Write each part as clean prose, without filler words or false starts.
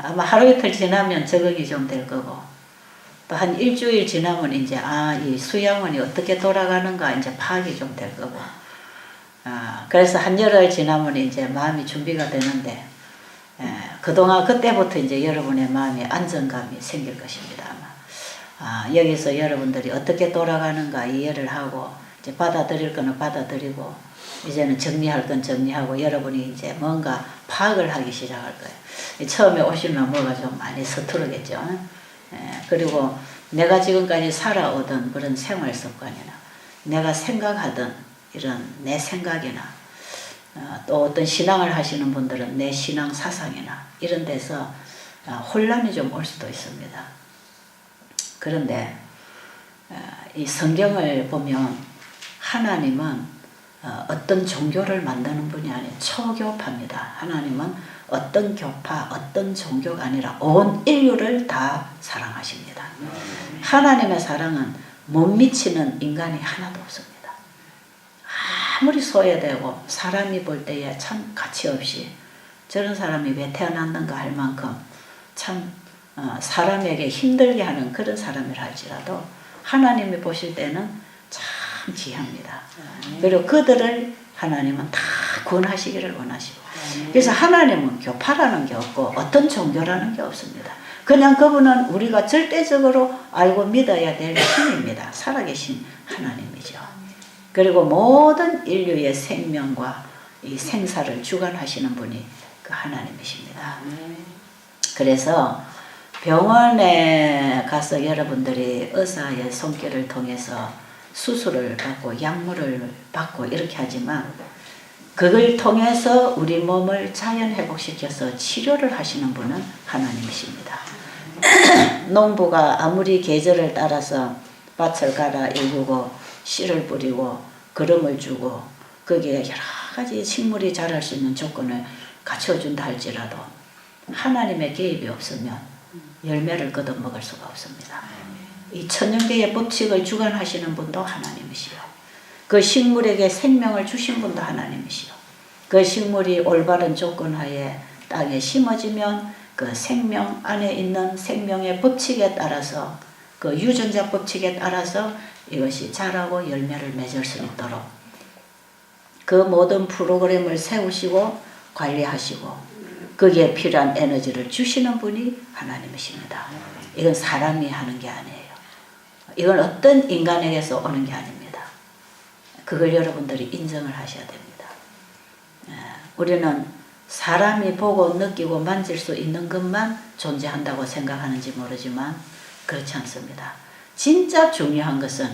아마 하루 이틀 지나면 적응이 좀 될 거고, 또 한 일주일 지나면 이제 이 수양원이 어떻게 돌아가는가 이제 파악이 좀 될 거고, 그래서 한 열흘 지나면 이제 마음이 준비가 되는데, 그동안 그때부터 이제 여러분의 마음에 안정감이 생길 것입니다. 아마 여기서 여러분들이 어떻게 돌아가는가 이해를 하고, 이제 받아들일 거는 받아들이고, 이제는 정리할 건 정리하고, 여러분이 이제 뭔가 파악을 하기 시작할 거예요. 처음에 오시면 뭐가 좀 많이 서투르겠죠. 그리고 내가 지금까지 살아오던 그런 생활 습관이나 내가 생각하던 이런 내 생각이나 또 어떤 신앙을 하시는 분들은 내 신앙 사상이나 이런 데서 혼란이 좀 올 수도 있습니다. 그런데 이 성경을 보면 하나님은 어떤 종교를 만드는 분이 아니에요. 초교파입니다. 하나님은 어떤 교파, 어떤 종교가 아니라 온 인류를 다 사랑하십니다. 하나님의 사랑은 못 미치는 인간이 하나도 없습니다. 아무리 소외되고 사람이 볼 때에 참 가치 없이 저런 사람이 왜 태어났는가 할 만큼 참 사람에게 힘들게 하는 그런 사람이라 할지라도 하나님이 보실 때는 참 귀합니다. 그리고 그들을 하나님은 다 구원하시기를 원하시고, 그래서 하나님은 교파라는 게 없고 어떤 종교라는 게 없습니다. 그냥 그분은 우리가 절대적으로 알고 믿어야 될 신입니다. 살아계신 하나님이죠. 그리고 모든 인류의 생명과 이 생사를 주관하시는 분이 그 하나님이십니다. 그래서 병원에 가서 여러분들이 의사의 손길을 통해서 수술을 받고 약물을 받고 이렇게 하지만, 그걸 통해서 우리 몸을 자연 회복시켜서 치료를 하시는 분은 하나님이십니다. 농부가 아무리 계절을 따라서 밭을 갈아 일구고 씨를 뿌리고 거름을 주고 거기에 여러 가지 식물이 자랄 수 있는 조건을 갖춰준다 할지라도 하나님의 개입이 없으면 열매를 거둬먹을 수가 없습니다. 이 천연계의 법칙을 주관하시는 분도 하나님이시요, 그 식물에게 생명을 주신 분도 하나님이시요, 그 식물이 올바른 조건 하에 땅에 심어지면 그 생명 안에 있는 생명의 법칙에 따라서, 그 유전자 법칙에 따라서 이것이 자라고 열매를 맺을 수 있도록 그 모든 프로그램을 세우시고 관리하시고 거기에 필요한 에너지를 주시는 분이 하나님이십니다. 이건 사람이 하는 게 아니에요. 이건 어떤 인간에게서 오는 게 아닙니다. 그걸 여러분들이 인정을 하셔야 됩니다. 우리는 사람이 보고 느끼고 만질 수 있는 것만 존재한다고 생각하는지 모르지만 그렇지 않습니다. 진짜 중요한 것은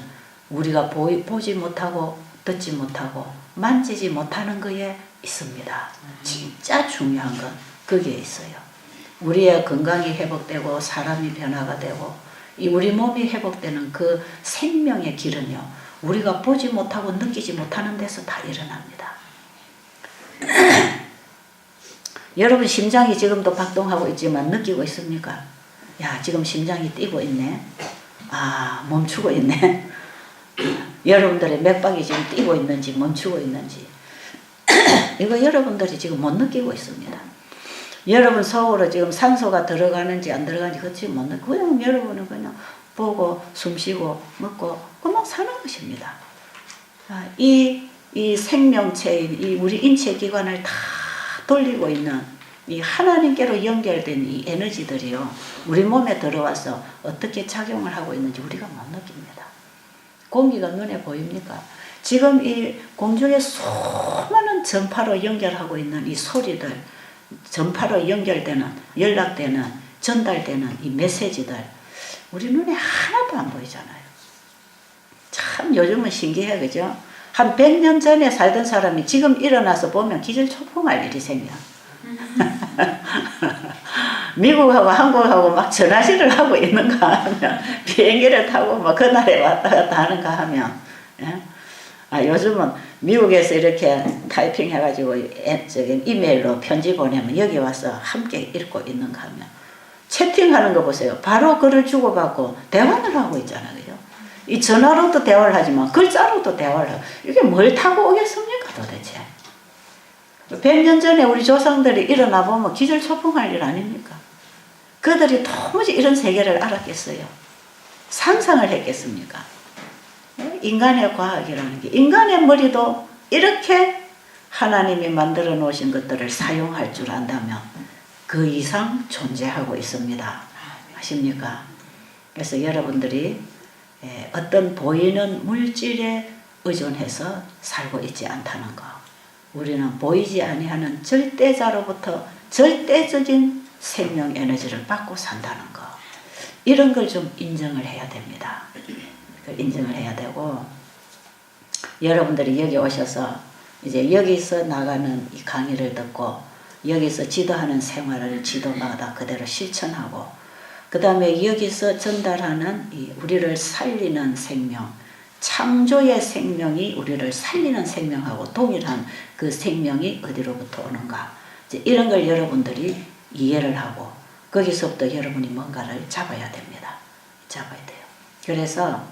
우리가 보지 못하고 듣지 못하고 만지지 못하는 것에 있습니다. 진짜 중요한 건 거기에 있어요. 우리의 건강이 회복되고 사람이 변화가 되고 이 우리 몸이 회복되는 그 생명의 길은요, 우리가 보지 못하고 느끼지 못하는 데서 다 일어납니다. 여러분 심장이 지금도 박동하고 있지만 느끼고 있습니까? 야, 지금 심장이 뛰고 있네. 멈추고 있네. 여러분들의 맥박이 지금 뛰고 있는지 멈추고 있는지 이거 여러분들이 지금 못 느끼고 있습니다. 여러분 속으로 지금 산소가 들어가는지 안 들어가는지 그렇지 못 느끼고, 그냥 여러분은 그냥 보고 숨쉬고 먹고 그만 사는 것입니다. 이 생명체인 이 우리 인체 기관을 다 돌리고 있는 이 하나님께로 연결된 이 에너지들이요, 우리 몸에 들어와서 어떻게 작용을 하고 있는지 우리가 못 느낍니다. 공기가 눈에 보입니까? 지금 이 공중에 수많은 전파로 연결하고 있는 이 소리들, 전파로 연결되는, 연락되는, 전달되는 이 메시지들, 우리 눈에 하나도 안 보이잖아요. 참 요즘은 신기해, 그죠? 한 100년 전에 살던 사람이 지금 일어나서 보면 기절초풍할 일이 생겨. 미국하고 한국하고 막 전화질을 하고 있는가 하면, 비행기를 타고 막 그날에 왔다 갔다 하는가 하면, 예? 요즘은 미국에서 이렇게 타이핑 해가지고 이메일로 편지 보내면 여기 와서 함께 읽고 있는가 하면, 채팅하는 거 보세요. 바로 글을 주고받고 대화를 하고 있잖아요. 그죠? 이 전화로도 대화를 하지만 글자로도 대화를 하고, 이게 뭘 타고 오겠습니까 도대체? 100년 전에 우리 조상들이 일어나 보면 기절초풍할 일 아닙니까? 그들이 도무지 이런 세계를 알았겠어요? 상상을 했겠습니까? 인간의 과학이라는 게, 인간의 머리도 이렇게 하나님이 만들어 놓으신 것들을 사용할 줄 안다면 그 이상 존재하고 있습니다. 아십니까? 그래서 여러분들이 어떤 보이는 물질에 의존해서 살고 있지 않다는 거, 우리는 보이지 아니하는 절대자로부터 절대적인 생명 에너지를 받고 산다는 거, 이런 걸 좀 인정을 해야 됩니다. 인정을 해야 되고, 여러분들이 여기 오셔서 이제 여기서 나가는 이 강의를 듣고 여기서 지도하는 생활을 지도마다 그대로 실천하고, 그 다음에 여기서 전달하는 이 우리를 살리는 생명, 창조의 생명이 우리를 살리는 생명하고 동일한 그 생명이 어디로부터 오는가, 이제 이런 걸 여러분들이 이해를 하고 거기서부터 여러분이 뭔가를 잡아야 됩니다. 잡아야 돼요. 그래서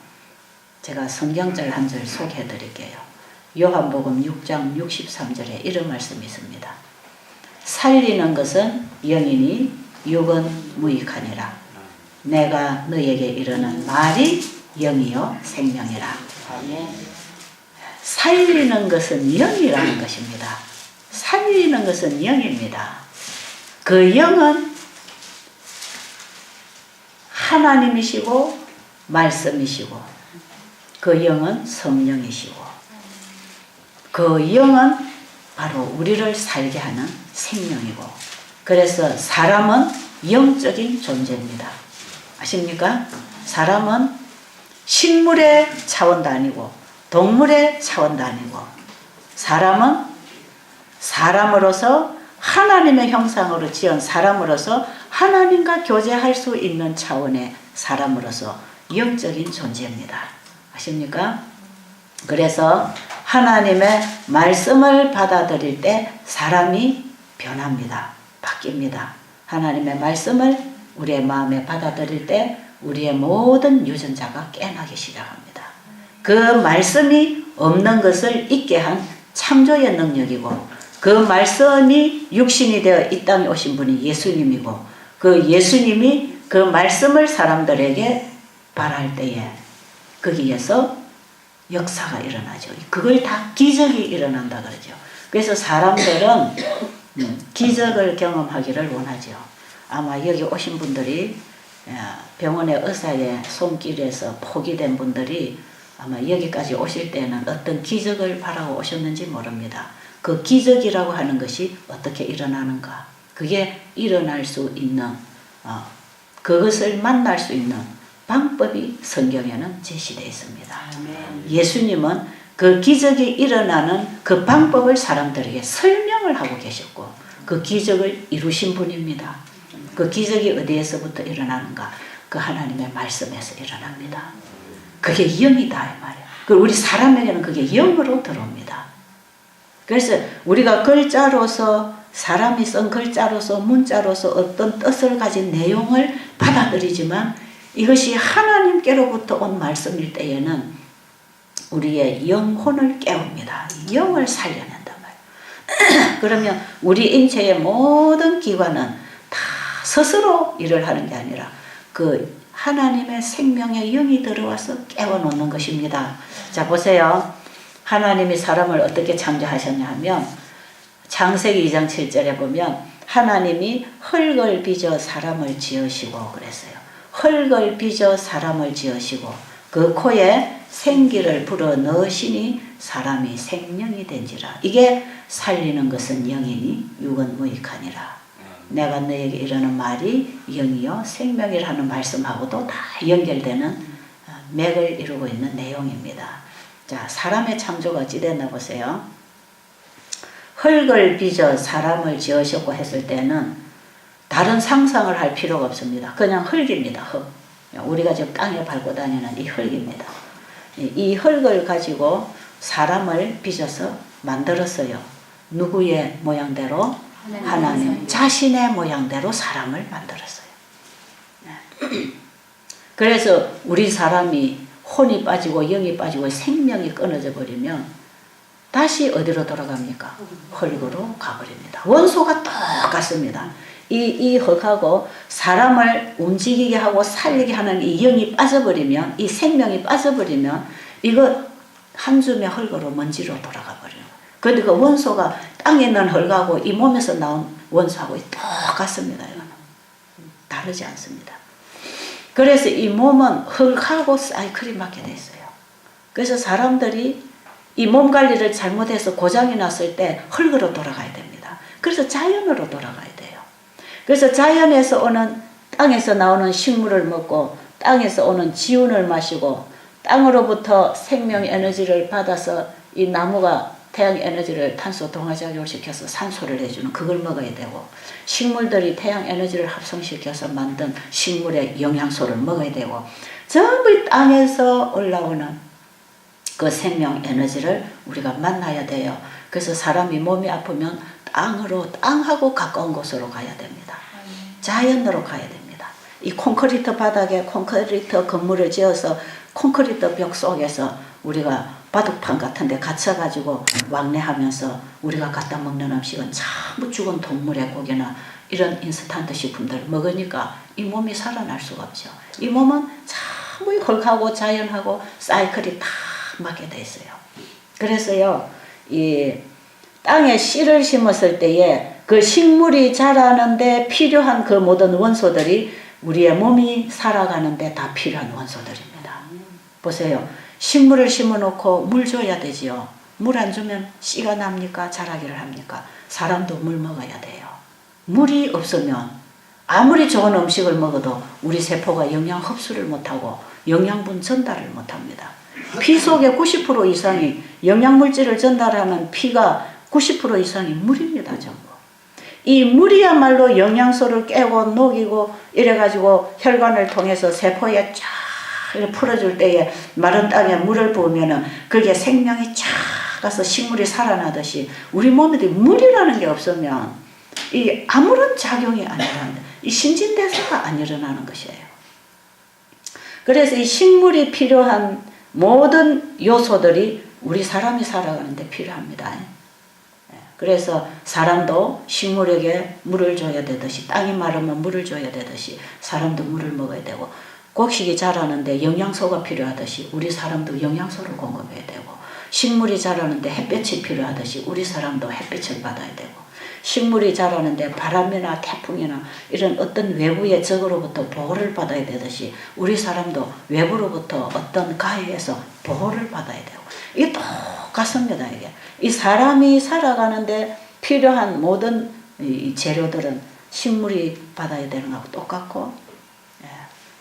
제가 성경절 한 절 소개해 드릴게요. 요한복음 6장 63절에 이런 말씀이 있습니다. 살리는 것은 영이니 육은 무익하니라. 내가 너에게 이르는 말이 영이요 생명이라. 살리는 것은 영이라는 것입니다. 살리는 것은 영입니다. 그 영은 하나님이시고 말씀이시고, 그 영은 성령이시고, 그 영은 바로 우리를 살게 하는 생명이고, 그래서 사람은 영적인 존재입니다. 아십니까? 사람은 식물의 차원도 아니고 동물의 차원도 아니고, 사람은 사람으로서 하나님의 형상으로 지은 사람으로서 하나님과 교제할 수 있는 차원의 사람으로서 영적인 존재입니다. 아십니까? 그래서 하나님의 말씀을 받아들일 때 사람이 변합니다. 바뀝니다. 하나님의 말씀을 우리의 마음에 받아들일 때 우리의 모든 유전자가 깨나기 시작합니다. 그 말씀이 없는 것을 있게 한 창조의 능력이고, 그 말씀이 육신이 되어 이 땅에 오신 분이 예수님이고, 그 예수님이 그 말씀을 사람들에게 발할 때에 거기에서 역사가 일어나죠. 그걸 다 기적이 일어난다 그러죠. 그래서 사람들은 기적을 경험하기를 원하죠. 아마 여기 오신 분들이 병원의 의사의 손길에서 포기된 분들이 아마 여기까지 오실 때는 어떤 기적을 바라고 오셨는지 모릅니다. 그 기적이라고 하는 것이 어떻게 일어나는가, 그게 일어날 수 있는 그것을 만날 수 있는 방법이 성경에는 제시되어 있습니다. 예수님은 그 기적이 일어나는 그 방법을 사람들에게 설명을 하고 계셨고, 그 기적을 이루신 분입니다. 그 기적이 어디에서부터 일어나는가? 그 하나님의 말씀에서 일어납니다. 그게 영이다 이 말이에요. 우리 사람에게는 그게 영으로 들어옵니다. 그래서 우리가 글자로서, 사람이 쓴 글자로서, 문자로서 어떤 뜻을 가진 내용을 받아들이지만, 이것이 하나님께로부터 온 말씀일 때에는 우리의 영혼을 깨웁니다. 영을 살려낸단 말이에요. 그러면 우리 인체의 모든 기관은 다 스스로 일을 하는 게 아니라 그 하나님의 생명의 영이 들어와서 깨워놓는 것입니다. 자, 보세요. 하나님이 사람을 어떻게 창조하셨냐 하면 창세기 2장 7절에 보면 하나님이 흙을 빚어 사람을 지으시고 그랬어요. 흙을 빚어 사람을 지으시고 그 코에 생기를 불어 넣으시니 사람이 생명이 된지라. 이게 살리는 것은 영이니 육은 무익하니라. 내가 너에게 이르는 말이 영이요 생명이라는 말씀하고도 다 연결되는 맥을 이루고 있는 내용입니다. 자, 사람의 창조가 어찌됐나 보세요. 흙을 빚어 사람을 지으셨고 했을 때는 다른 상상을 할 필요가 없습니다. 그냥 흙입니다. 흙. 우리가 지금 땅에 밟고 다니는 이 흙입니다. 이 흙을 가지고 사람을 빚어서 만들었어요. 누구의 모양대로? 하나님 자신의 모양대로 사람을 만들었어요. 그래서 우리 사람이 혼이 빠지고 영이 빠지고 생명이 끊어져 버리면 다시 어디로 돌아갑니까? 흙으로 가버립니다. 원소가 똑같습니다. 이 흙하고 사람을 움직이게 하고 살리게 하는 이 영이 빠져버리면, 이 생명이 빠져버리면 이거 한 줌의 흙으로 먼지로 돌아가 버려요. 그런데 그 원소가 땅에 있는 흙하고 이 몸에서 나온 원소하고 똑같습니다. 이거는 다르지 않습니다. 그래서 이 몸은 흙하고 사이클이 맞게 돼 있어요. 그래서 사람들이 이 몸 관리를 잘못해서 고장이 났을 때 흙으로 돌아가야 됩니다. 그래서 자연으로 돌아가야 돼요. 그래서 자연에서 오는, 땅에서 나오는 식물을 먹고 땅에서 오는 지운을 마시고 땅으로부터 생명 에너지를 받아서 이 나무가 태양 에너지를 탄소 동화작용을 시켜서 산소를 내주는 그걸 먹어야 되고, 식물들이 태양 에너지를 합성시켜서 만든 식물의 영양소를 먹어야 되고, 전부 땅에서 올라오는 그 생명 에너지를 우리가 만나야 돼요. 그래서 사람이 몸이 아프면 땅하고 가까운 곳으로 가야 됩니다. 자연으로 가야 됩니다. 이 콘크리트 바닥에 콘크리트 건물을 지어서 콘크리트 벽 속에서 우리가 바둑판 같은 데 갇혀가지고 왕래하면서 우리가 갖다 먹는 음식은 전부 죽은 동물의 고기나 이런 인스턴트 식품들을 먹으니까 이 몸이 살아날 수가 없죠. 이 몸은 전부 흙하고 자연하고 사이클이 다 맞게 돼 있어요. 그래서요, 이 땅에 씨를 심었을 때에 그 식물이 자라는데 필요한 그 모든 원소들이 우리의 몸이 살아가는데 다 필요한 원소들입니다. 보세요. 식물을 심어놓고 물 줘야 되지요. 물 안 주면 씨가 납니까? 자라기를 합니까? 사람도 물 먹어야 돼요. 물이 없으면 아무리 좋은 음식을 먹어도 우리 세포가 영양 흡수를 못하고 영양분 전달을 못합니다. 피 속에 90% 이상이 영양물질을 전달하는 피가 90% 이상이 물입니다. 전부. 이 물이야말로 영양소를 깨고 녹이고 이래가지고 혈관을 통해서 세포에 쫙 풀어줄 때에 마른 땅에 물을 부으면은 그게 생명이 쫙 가서 식물이 살아나듯이 우리 몸에도 물이라는 게 없으면 이 아무런 작용이 안 일어난다. 이 신진대사가 안 일어나는 것이에요. 그래서 이 식물이 필요한 모든 요소들이 우리 사람이 살아가는데 필요합니다. 그래서 사람도 식물에게 물을 줘야 되듯이, 땅이 마르면 물을 줘야 되듯이 사람도 물을 먹어야 되고, 곡식이 자라는데 영양소가 필요하듯이 우리 사람도 영양소를 공급해야 되고, 식물이 자라는데 햇볕이 필요하듯이 우리 사람도 햇빛을 받아야 되고, 식물이 자라는데 바람이나 태풍이나 이런 어떤 외부의 적으로부터 보호를 받아야 되듯이 우리 사람도 외부로부터 어떤 가해에서 보호를 받아야 되고, 이게 똑같습니다. 이게 이 사람이 살아가는데 필요한 모든 이 재료들은 식물이 받아야 되는 거하고 똑같고,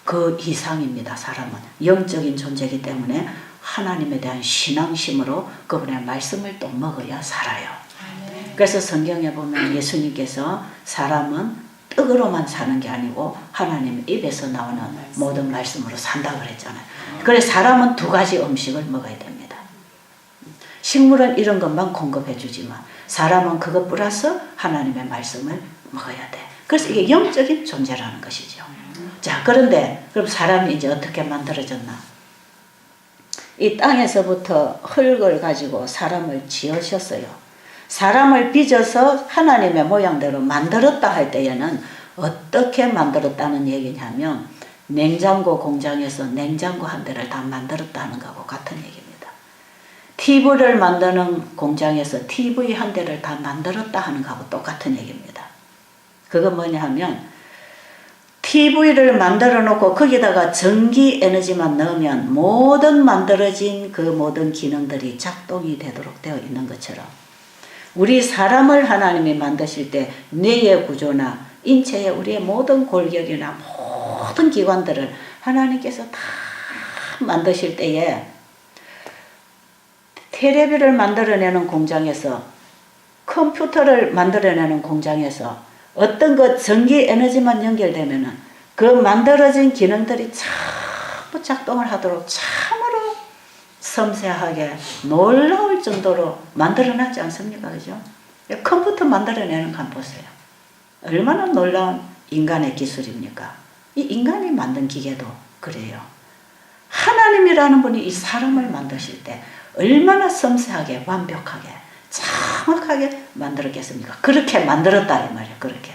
그 이상입니다. 사람은 영적인 존재이기 때문에 하나님에 대한 신앙심으로 그분의 말씀을 또 먹어야 살아요. 그래서 성경에 보면 예수님께서 사람은 떡으로만 사는 게 아니고 하나님 입에서 나오는 모든 말씀으로 산다고 그랬잖아요. 그래서 사람은 두 가지 음식을 먹어야 됩니다. 식물은 이런 것만 공급해 주지만 사람은 그것 플러스 하나님의 말씀을 먹어야 돼. 그래서 이게 영적인 존재라는 것이죠. 자, 그런데 그럼 사람이 이제 어떻게 만들어졌나? 이 땅에서부터 흙을 가지고 사람을 지으셨어요. 사람을 빚어서 하나님의 모양대로 만들었다 할 때에는 어떻게 만들었다는 얘기냐면 냉장고 공장에서 냉장고 한 대를 다 만들었다 하는 거하고 같은 얘기입니다. TV를 만드는 공장에서 TV 한 대를 다 만들었다 하는 거하고 똑같은 얘기입니다. 그건 뭐냐 하면 TV를 만들어 놓고 거기다가 전기 에너지만 넣으면 모든 만들어진 그 모든 기능들이 작동이 되도록 되어 있는 것처럼 우리 사람을 하나님이 만드실 때 뇌의 구조나 인체의 우리의 모든 골격이나 모든 기관들을 하나님께서 다 만드실 때에 텔레비를 만들어내는 공장에서 컴퓨터를 만들어내는 공장에서 어떤 그 전기 에너지만 연결되면은 그 만들어진 기능들이 전부 작동을 하도록 참으로 섬세하게 놀라울 정도로 만들어놨지 않습니까? 그죠? 컴퓨터 만들어내는 거 한번 보세요. 얼마나 놀라운 인간의 기술입니까? 이 인간이 만든 기계도 그래요. 하나님이라는 분이 이 사람을 만드실 때 얼마나 섬세하게 완벽하게 정확하게 만들었겠습니까? 그렇게 만들었다 이 말이에요. 그렇게.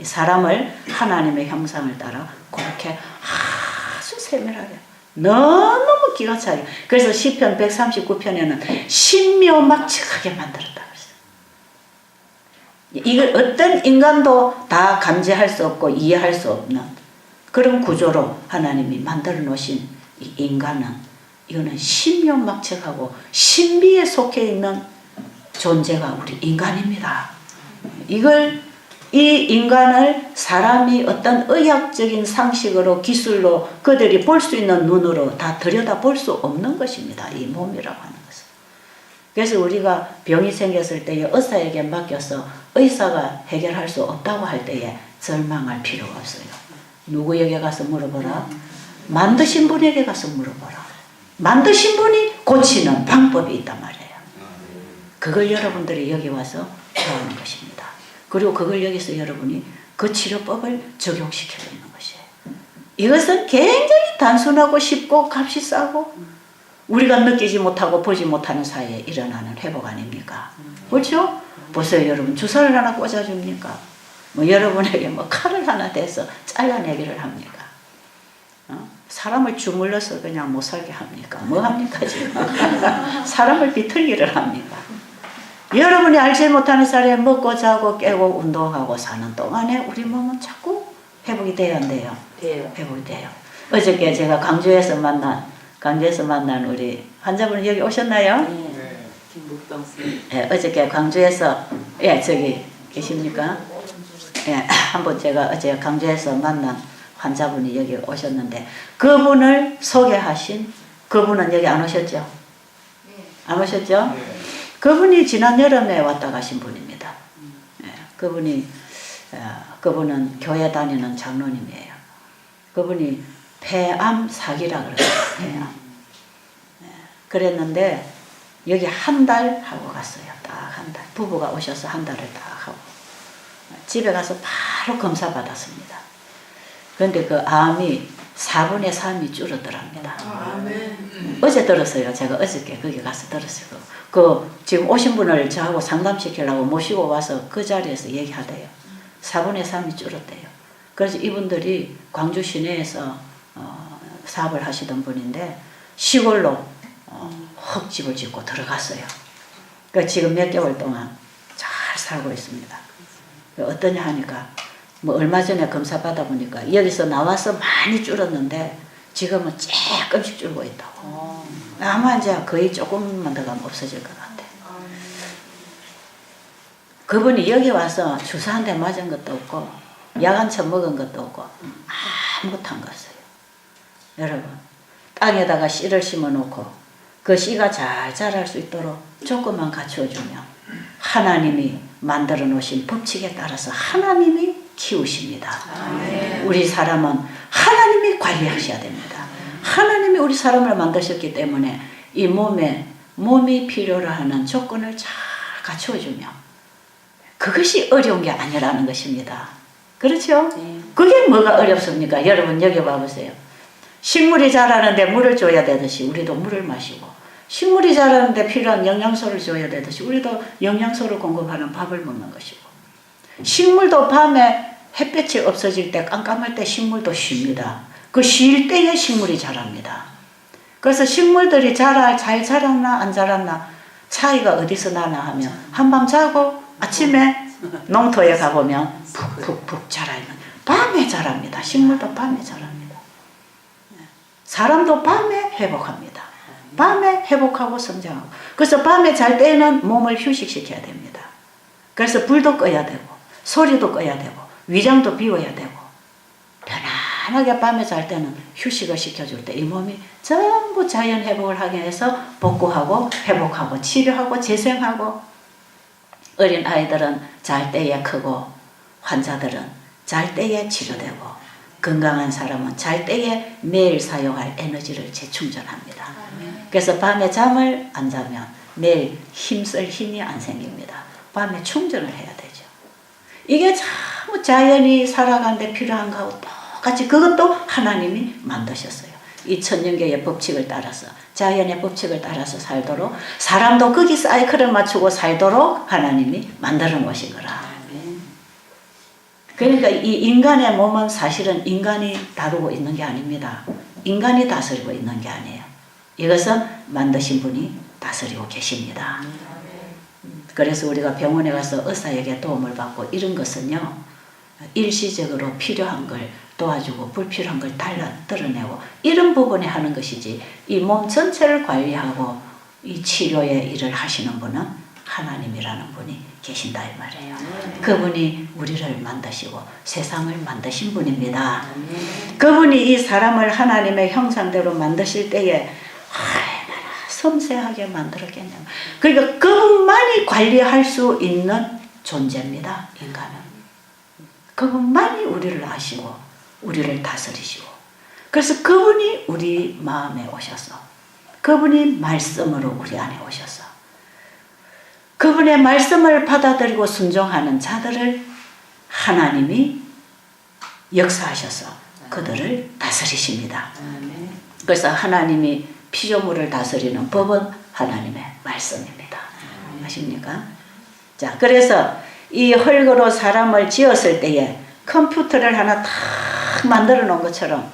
사람을 하나님의 형상을 따라 그렇게 아주 세밀하게 너무 기가 차게. 그래서 시편 139편에는 신묘막측하게 만들었다 그랬어요. 이걸 어떤 인간도 다 감지할 수 없고 이해할 수 없는 그런 구조로 하나님이 만들어 놓으신 이 인간은 이거는 신묘막측하고 신비에 속해 있는 존재가 우리 인간입니다. 이 인간을 사람이 어떤 의학적인 상식으로 기술로 그들이 볼 수 있는 눈으로 다 들여다 볼 수 없는 것입니다. 이 몸이라고 하는 것은. 그래서 우리가 병이 생겼을 때에 의사에게 맡겨서 의사가 해결할 수 없다고 할 때에 절망할 필요가 없어요. 누구에게 가서 물어보라? 만드신 분에게 가서 물어보라. 만드신 분이 고치는 방법이 있단 말이에요. 그걸 여러분들이 여기 와서 배우는 것입니다. 그리고 그걸 여기서 여러분이 그 치료법을 적용시키고 있는 것이에요. 이것은 굉장히 단순하고 쉽고 값이 싸고 우리가 느끼지 못하고 보지 못하는 사이에 일어나는 회복 아닙니까? 그렇죠? 보세요 여러분. 주사를 하나 꽂아줍니까? 뭐 여러분에게 뭐 칼을 하나 대서 잘라내기를 합니까? 사람을 주물러서 그냥 못 살게 합니까? 뭐 합니까 지금? 사람을 비틀기를 합니까? 여러분이 알지 못하는 사이에 먹고 자고 깨고 운동하고 사는 동안에 우리 몸은 자꾸 회복이 돼야 안 돼요? 회복이 돼요. 어저께 제가 강주에서 만난 우리 환자분 여기 오셨나요? 네. 김묵동 씨. 예, 어저께 광주에서 저기 계십니까? 예, 한번 제가 어제 강주에서 만난 환자분이 여기 오셨는데 그분을 소개하신 그분은 여기 안 오셨죠? 안 오셨죠? 그분이 지난 여름에 왔다 가신 분입니다. 예, 그분은 교회 다니는 장로님이에요. 그분이 폐암 사기라 그러죠. 폐암. 예, 그랬는데 여기 한 달 하고 갔어요. 딱 한 달. 부부가 오셔서 한 달을 딱 하고 집에 가서 바로 검사 받았습니다. 그런데 그 암이 4분의 3이 줄어들랍니다. 어제 들었어요. 제가 어저께 거기 가서 들었어요. 지금 오신 분을 저하고 상담시키려고 모시고 와서 그 자리에서 얘기하대요. 4분의 3이 줄었대요. 그래서 이분들이 광주 시내에서 사업을 하시던 분인데 시골로 흙집을 짓고 들어갔어요. 그러니까 지금 몇 개월 동안 잘 살고 있습니다. 어떠냐 하니까 뭐 얼마 전에 검사 받아보니까 여기서 나와서 많이 줄었는데 지금은 조금씩 줄고 있다고. 아마 이제 거의 조금만 더 가면 없어질 것 같아. 그분이 여기 와서 주사 한 대 맞은 것도 없고 약 한 참 먹은 것도 없고 아무것도 안 갔어요. 여러분 땅에다가 씨를 심어놓고 그 씨가 잘 자랄 수 있도록 조금만 갖추어주면 하나님이 만들어 놓으신 법칙에 따라서 하나님이 키우십니다. 우리 사람은 하나님이 관리하셔야 됩니다. 하나님이 우리 사람을 만드셨기 때문에 이 몸이 필요로 하는 조건을 잘 갖추어주면 그것이 어려운 게 아니라는 것입니다. 그렇죠? 그게 뭐가 어렵습니까? 여러분 여기 봐보세요. 식물이 자라는데 물을 줘야 되듯이 우리도 물을 마시고 식물이 자라는데 필요한 영양소를 줘야 되듯이 우리도 영양소를 공급하는 밥을 먹는 것이고 식물도 밤에 햇볕이 없어질 때 깜깜할 때 식물도 쉽니다. 그 쉴 때에 식물이 자랍니다. 그래서 식물들이 잘 자랐나 안 자랐나 차이가 어디서 나나 하면 한밤 자고 아침에 농토에 가보면 푹푹푹 자라있는 밤에 자랍니다. 식물도 밤에 자랍니다. 사람도 밤에 회복합니다. 밤에 회복하고 성장하고 그래서 밤에 잘 때는 몸을 휴식시켜야 됩니다. 그래서 불도 꺼야 되고 소리도 꺼야 되고 위장도 비워야 되고 편안하게 밤에 잘 때는 휴식을 시켜줄 때 이 몸이 전부 자연 회복을 하게 해서 복구하고 회복하고 치료하고 재생하고 어린 아이들은 잘 때에 크고 환자들은 잘 때에 치료되고 건강한 사람은 잘 때에 매일 사용할 에너지를 재충전합니다. 그래서 밤에 잠을 안 자면 매일 힘쓸 힘이 안 생깁니다. 밤에 충전을 해야 되죠. 이게 참 자연이 살아가는데 필요한 거하고 똑같이 그것도 하나님이 만드셨어요. 이 천년계의 법칙을 따라서 자연의 법칙을 따라서 살도록 사람도 거기 사이클을 맞추고 살도록 하나님이 만들어 놓으신 거라. 그러니까 이 인간의 몸은 사실은 인간이 다루고 있는 게 아닙니다. 인간이 다스리고 있는 게 아니에요. 이것은 만드신 분이 다스리고 계십니다. 그래서 우리가 병원에 가서 의사에게 도움을 받고 이런 것은요, 일시적으로 필요한 걸 도와주고 불필요한 걸 드러내고 이런 부분에 하는 것이지, 이 몸 전체를 관리하고 이 치료의 일을 하시는 분은 하나님이라는 분이 계신다 이 말이에요. 그분이 우리를 만드시고 세상을 만드신 분입니다. 그분이 이 사람을 하나님의 형상대로 만드실 때에 얼마나 섬세하게 만들었겠냐. 그러니까 그분만이 관리할 수 있는 존재입니다. 인간은. 그분만이 우리를 아시고 우리를 다스리시고, 그래서 그분이 우리 마음에 오셔서 그분이 말씀으로 우리 안에 오셔서 그분의 말씀을 받아들이고 순종하는 자들을 하나님이 역사하셔서 그들을 다스리십니다. 그래서 하나님이 피조물을 다스리는 법은 하나님의 말씀입니다. 아십니까? 자, 그래서 이 흙으로 사람을 지었을 때에 컴퓨터를 하나 딱 만들어 놓은 것처럼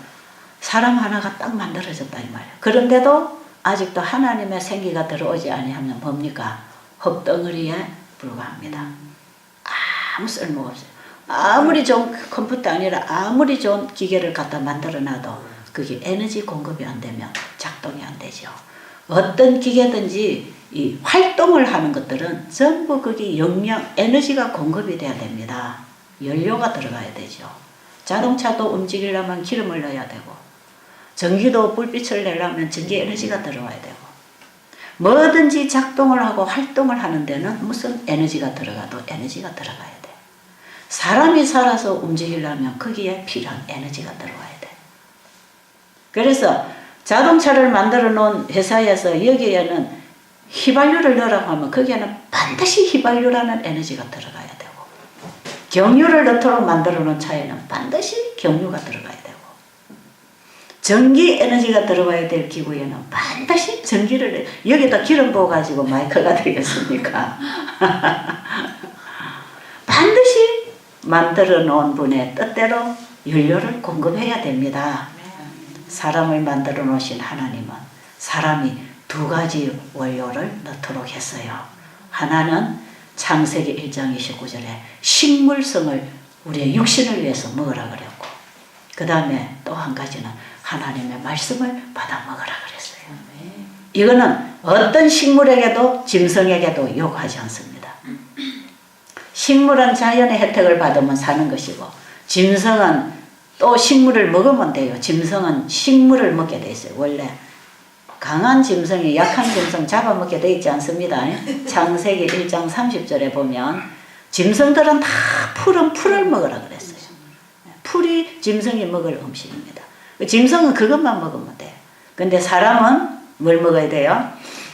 사람 하나가 딱 만들어졌다 이 말이에요. 그런데도 아직도 하나님의 생기가 들어오지 아니하면 뭡니까? 흙덩어리에 불과합니다. 아무 쓸모가 없어요. 아무리 좋은 컴퓨터 아니라 아무리 좋은 기계를 갖다 만들어놔도 그게 에너지 공급이 안 되면 작동이 안 되죠. 어떤 기계든지 이 활동을 하는 것들은 전부 거기 영양, 에너지가 공급이 돼야 됩니다. 연료가 들어가야 되죠. 자동차도 움직이려면 기름을 넣어야 되고, 전기도 불빛을 내려면 전기 에너지가 들어가야 되고, 뭐든지 작동을 하고 활동을 하는 데는 무슨 에너지가 들어가도 에너지가 들어가야 돼. 사람이 살아서 움직이려면 거기에 필요한 에너지가 들어와야 돼. 그래서 자동차를 만들어 놓은 회사에서 여기에는 휘발유를 넣으라고 하면 거기에는 반드시 휘발유라는 에너지가 들어가야 되고, 경유를 넣도록 만들어 놓은 차에는 반드시 경유가 들어가야 되고, 전기 에너지가 들어가야 될 기구에는 반드시 전기를, 여기다 기름 부어가지고 마이크가 되겠습니까? 반드시 만들어 놓은 분의 뜻대로 연료를 공급해야 됩니다. 사람을 만들어 놓으신 하나님은 사람이 두 가지 원료를 넣도록 했어요. 하나는 창세기 1장 29절에 식물성을 우리의 육신을 위해서 먹으라 그랬고, 그 다음에 또 한 가지는 하나님의 말씀을 받아 먹으라 그랬어요. 이거는 어떤 식물에게도 짐승에게도 요구하지 않습니다. 식물은 자연의 혜택을 받으면 사는 것이고, 짐승은 또 식물을 먹으면 돼요. 짐승은 식물을 먹게 돼 있어요. 원래 강한 짐승이 약한 짐승 잡아먹게 돼 있지 않습니다. 창세기 1장 30절에 보면 짐승들은 다 푸른 풀을 먹으라 그랬어요. 풀이 짐승이 먹을 음식입니다. 짐승은 그것만 먹으면 돼요. 근데 사람은 뭘 먹어야 돼요?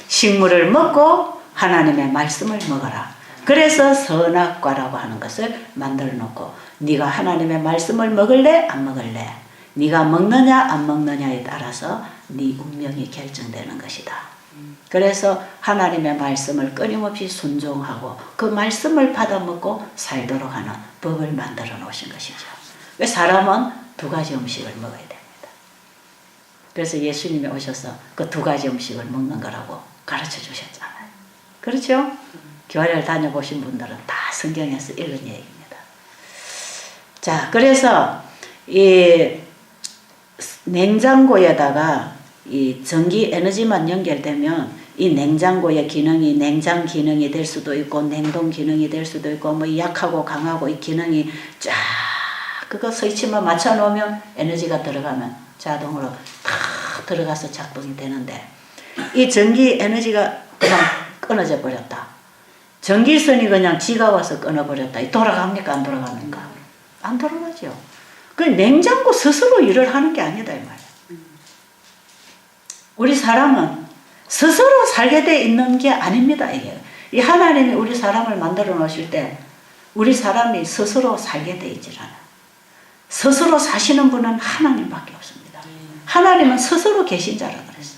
식물을 먹고 하나님의 말씀을 먹어라. 그래서 선악과라고 하는 것을 만들어 놓고, 네가 하나님의 말씀을 먹을래? 안 먹을래? 네가 먹느냐 안 먹느냐에 따라서 네 운명이 결정되는 것이다. 그래서 하나님의 말씀을 끊임없이 순종하고 그 말씀을 받아먹고 살도록 하는 법을 만들어 놓으신 것이죠. 사람은 두 가지 음식을 먹어야 됩니다. 그래서 예수님이 오셔서 그 두 가지 음식을 먹는 거라고 가르쳐 주셨잖아요. 그렇죠? 교회를 다녀보신 분들은 다 성경에서 읽은 얘기입니다. 자, 그래서 이 냉장고에다가 이 전기 에너지만 연결되면 이 냉장고의 기능이 냉장 기능이 될 수도 있고, 냉동 기능이 될 수도 있고, 뭐 약하고 강하고 이 기능이 쫙 그거 스위치만 맞춰 놓으면 에너지가 들어가면 자동으로 탁 들어가서 작동이 되는데, 이 전기 에너지가 그냥 끊어져 버렸다. 전기선이 그냥 지가 와서 끊어버렸다. 돌아갑니까? 안 돌아갑니까? 안 돌아가죠. 그 냉장고 스스로 일을 하는 게 아니다 이 말이야. 우리 사람은 스스로 살게 돼 있는 게 아닙니다. 이게 이 하나님이 우리 사람을 만들어 놓으실 때 우리 사람이 스스로 살게 돼 있질 않아. 스스로 사시는 분은 하나님밖에 없습니다. 하나님은 스스로 계신 자라 그랬어.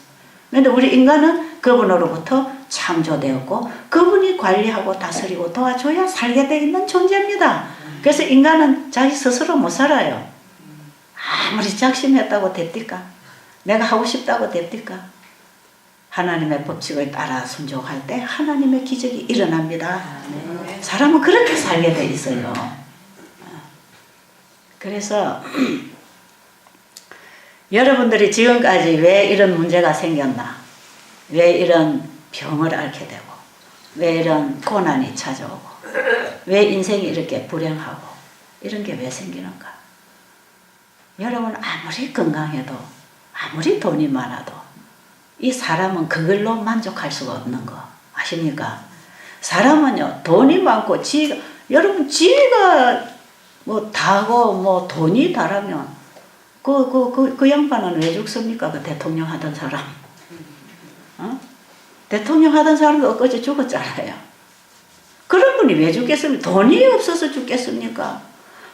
그런데 우리 인간은 그분으로부터 창조되었고 그분이 관리하고 다스리고 도와줘야 살게 돼 있는 존재입니다. 그래서 인간은 자기 스스로 못 살아요. 아무리 작심했다고 됩니까? 내가 하고 싶다고 됩니까? 하나님의 법칙을 따라 순종할 때 하나님의 기적이 일어납니다. 사람은 그렇게 살게 돼 있어요. 그래서 여러분들이 지금까지 왜 이런 문제가 생겼나? 왜 이런 병을 앓게 되고 왜 이런 고난이 찾아오고 왜 인생이 이렇게 불행하고 이런 게 왜 생기는가? 여러분 아무리 건강해도 아무리 돈이 많아도 이 사람은 그걸로 만족할 수가 없는 거 아십니까? 사람은요 돈이 많고 여러분 지가 뭐 다고 뭐 돈이 다라면 그 양반은 왜 죽습니까? 그 대통령 하던 사람. 어? 대통령 하던 사람도 엊그제 죽었잖아요. 그런 분이 왜 죽겠습니까? 돈이 없어서 죽겠습니까?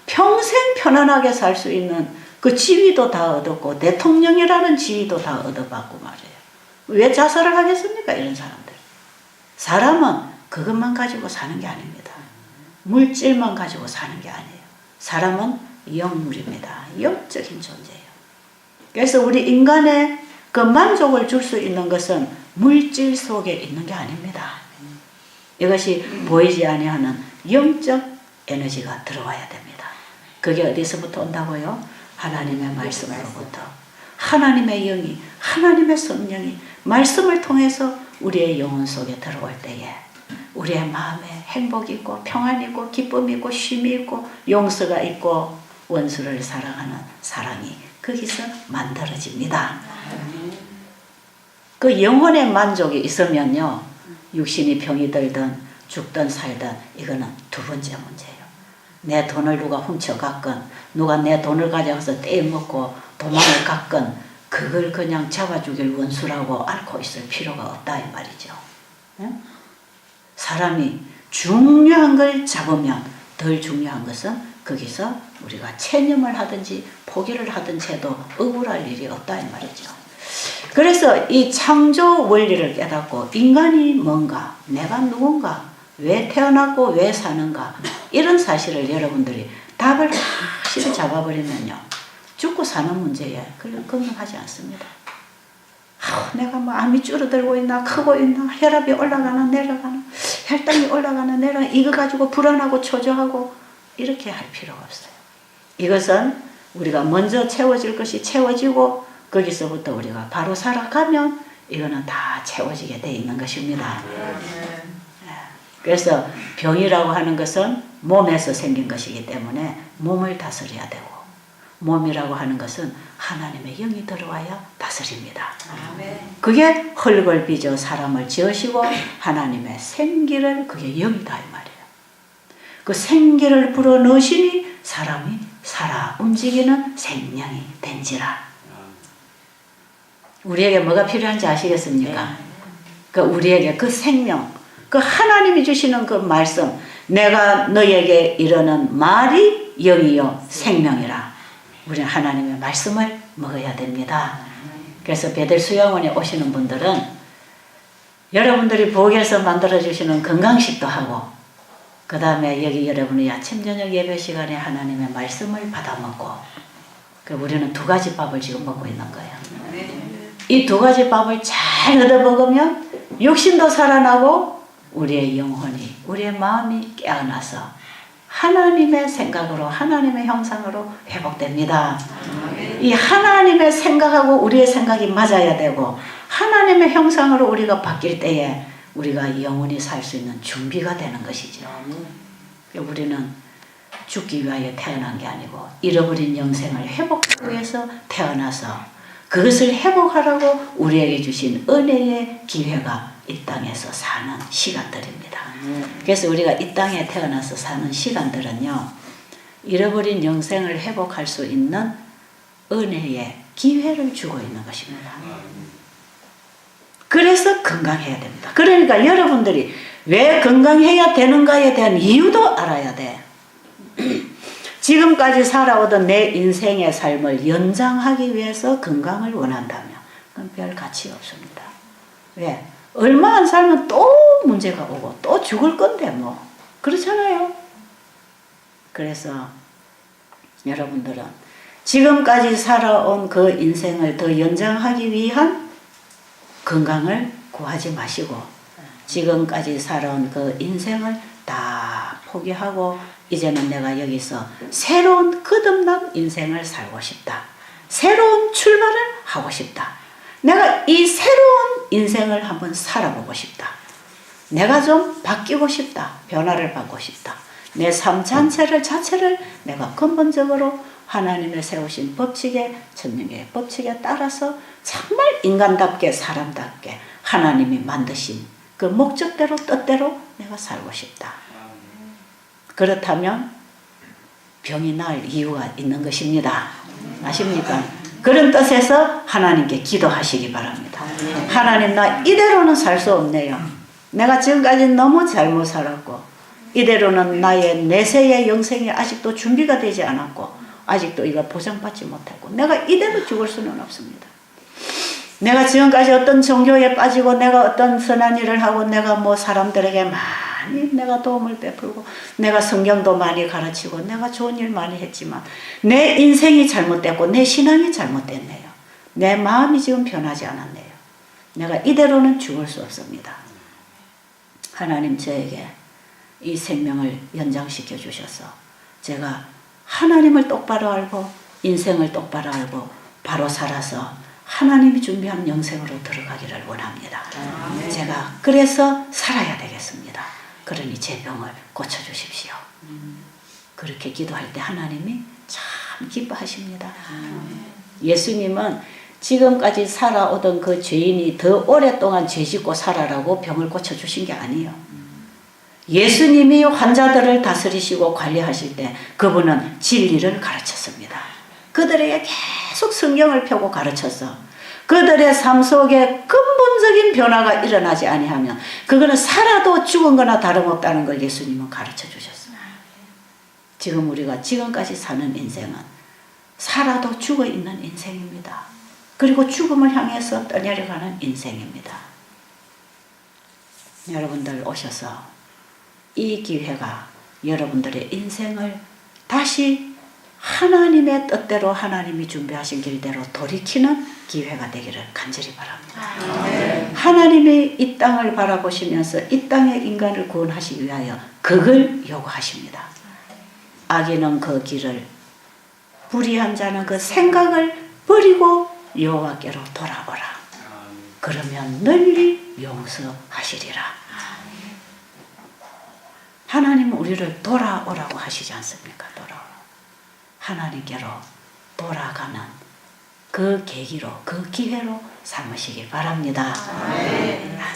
평생 편안하게 살 수 있는 그 지위도 다 얻었고 대통령이라는 지위도 다 얻어봤고 말이에요. 왜 자살을 하겠습니까? 이런 사람들. 사람은 그것만 가지고 사는 게 아닙니다. 물질만 가지고 사는 게 아니에요. 사람은 영물입니다. 영적인 존재예요. 그래서 우리 인간의 그 만족을 줄 수 있는 것은 물질 속에 있는 게 아닙니다. 이것이 보이지 아니하는 영적 에너지가 들어와야 됩니다. 그게 어디서부터 온다고요? 하나님의 말씀으로부터. 하나님의 영이, 하나님의 성령이 말씀을 통해서 우리의 영혼 속에 들어올 때에 우리의 마음에 행복이 있고 평안이 있고 기쁨이 있고 쉼이 있고 용서가 있고 원수를 사랑하는 사랑이 거기서 만들어집니다. 그 영혼의 만족이 있으면요 육신이 병이 들든 죽든 살든 이거는 두 번째 문제예요. 내 돈을 누가 훔쳐갔건 누가 내 돈을 가져가서 떼먹고 도망을 갔건 그걸 그냥 잡아주길 원수라고 앓고 있을 필요가 없다 이 말이죠. 사람이 중요한 걸 잡으면 덜 중요한 것은 거기서 우리가 체념을 하든지 포기를 하든지 해도 억울할 일이 없다 이 말이죠. 그래서 이 창조 원리를 깨닫고 인간이 뭔가, 내가 누군가, 왜 태어났고 왜 사는가 이런 사실을 여러분들이 답을 확실히 잡아버리면요 죽고 사는 문제에 걱정하지 않습니다. 내가 뭐 암이 줄어들고 있나 크고 있나 혈압이 올라가나 내려가나 혈당이 올라가나 내려가나 이거 가지고 불안하고 초조하고 이렇게 할 필요가 없어요. 이것은 우리가 먼저 채워질 것이 채워지고 거기서부터 우리가 바로 살아가면 이거는 다 채워지게 돼 있는 것입니다. 그래서 병이라고 하는 것은 몸에서 생긴 것이기 때문에 몸을 다스려야 되고 몸이라고 하는 것은 하나님의 영이 들어와야 다스립니다. 그게 흙을 빚어 사람을 지으시고 하나님의 생기를 그게 영이다 이 말이에요. 그 생기를 불어넣으시니 사람이 살아 움직이는 생명이 된지라. 우리에게 뭐가 필요한지 아시겠습니까? 그 우리에게 그 생명, 그 하나님이 주시는 그 말씀, 내가 너에게 이르는 말이 영이요 생명이라. 우리는 하나님의 말씀을 먹어야 됩니다. 그래서 베델 수양원에 오시는 분들은 여러분들이 부엌에서 만들어주시는 건강식도 하고 그 다음에 여기 여러분의 아침 저녁 예배 시간에 하나님의 말씀을 받아 먹고 그 우리는 두 가지 밥을 지금 먹고 있는 거예요. 이 두 가지 밥을 잘 얻어 먹으면 육신도 살아나고 우리의 영혼이 우리의 마음이 깨어나서 하나님의 생각으로 하나님의 형상으로 회복됩니다. 이 하나님의 생각하고 우리의 생각이 맞아야 되고 하나님의 형상으로 우리가 바뀔 때에 우리가 영원히 살 수 있는 준비가 되는 것이죠. 우리는 죽기 위하여 태어난 게 아니고 잃어버린 영생을 회복하기 위해서 태어나서 그것을 회복하라고 우리에게 주신 은혜의 기회가 이 땅에서 사는 시간들입니다. 그래서 우리가 이 땅에 태어나서 사는 시간들은요 잃어버린 영생을 회복할 수 있는 은혜의 기회를 주고 있는 것입니다. 그래서 건강해야 됩니다. 그러니까 여러분들이 왜 건강해야 되는가에 대한 이유도 알아야 돼. 지금까지 살아오던 내 인생의 삶을 연장하기 위해서 건강을 원한다면 그건 별 가치 없습니다. 왜? 얼마 안 살면 또 문제가 오고 또 죽을 건데 뭐 그렇잖아요. 그래서 여러분들은 지금까지 살아온 그 인생을 더 연장하기 위한 건강을 구하지 마시고 지금까지 살아온 그 인생을 다 포기하고 이제는 내가 여기서 새로운 거듭난 인생을 살고 싶다. 새로운 출발을 하고 싶다. 내가 이 새로운 인생을 한번 살아보고 싶다. 내가 좀 바뀌고 싶다. 변화를 받고 싶다. 내 삶 자체를 내가 근본적으로 하나님의 세우신 법칙에 천명의 법칙에 따라서 정말 인간답게 사람답게 하나님이 만드신 그 목적대로 뜻대로 내가 살고 싶다. 그렇다면 병이 날 이유가 있는 것입니다. 아십니까? 그런 뜻에서 하나님께 기도하시기 바랍니다. 하나님, 나 이대로는 살 수 없네요. 내가 지금까지 너무 잘못 살았고 이대로는 나의 내세의 영생이 아직도 준비가 되지 않았고 아직도 이거 보장받지 못했고 내가 이대로 죽을 수는 없습니다. 내가 지금까지 어떤 종교에 빠지고 내가 어떤 선한 일을 하고 내가 뭐 사람들에게 많이 내가 도움을 베풀고 내가 성경도 많이 가르치고 내가 좋은 일 많이 했지만 내 인생이 잘못됐고 내 신앙이 잘못됐네요. 내 마음이 지금 변하지 않았네요. 내가 이대로는 죽을 수 없습니다. 하나님 저에게 이 생명을 연장시켜 주셔서 제가 하나님을 똑바로 알고 인생을 똑바로 알고 바로 살아서 하나님이 준비한 영생으로 들어가기를 원합니다. 제가 그래서 살아야 되겠습니다. 그러니 제 병을 고쳐주십시오. 그렇게 기도할 때 하나님이 참 기뻐하십니다. 예수님은 지금까지 살아오던 그 죄인이 더 오랫동안 죄 짓고 살아라고 병을 고쳐주신 게 아니에요. 예수님이 환자들을 다스리시고 관리하실 때 그분은 진리를 가르쳤습니다. 그들에게 계속 성경을 펴고 가르쳐서 그들의 삶 속에 근본적인 변화가 일어나지 아니하면 그거는 살아도 죽은 거나 다름없다는 걸 예수님은 가르쳐 주셨어요. 지금 우리가 지금까지 사는 인생은 살아도 죽어 있는 인생입니다. 그리고 죽음을 향해서 떠내려가는 인생입니다. 여러분들 오셔서 이 기회가 여러분들의 인생을 다시 하나님의 뜻대로 하나님이 준비하신 길대로 돌이키는 기회가 되기를 간절히 바랍니다. 하나님이 이 땅을 바라보시면서 이 땅의 인간을 구원하시기 위하여 그걸 요구하십니다. 악인은 그 길을 불의한 자는 그 생각을 버리고 여호와께로 돌아오라. 그러면 널리 용서하시리라. 하나님은 우리를 돌아오라고 하시지 않습니까? 돌아오라. 하나님께로 돌아가는 그 계기로 그 기회로 삼으시기 바랍니다.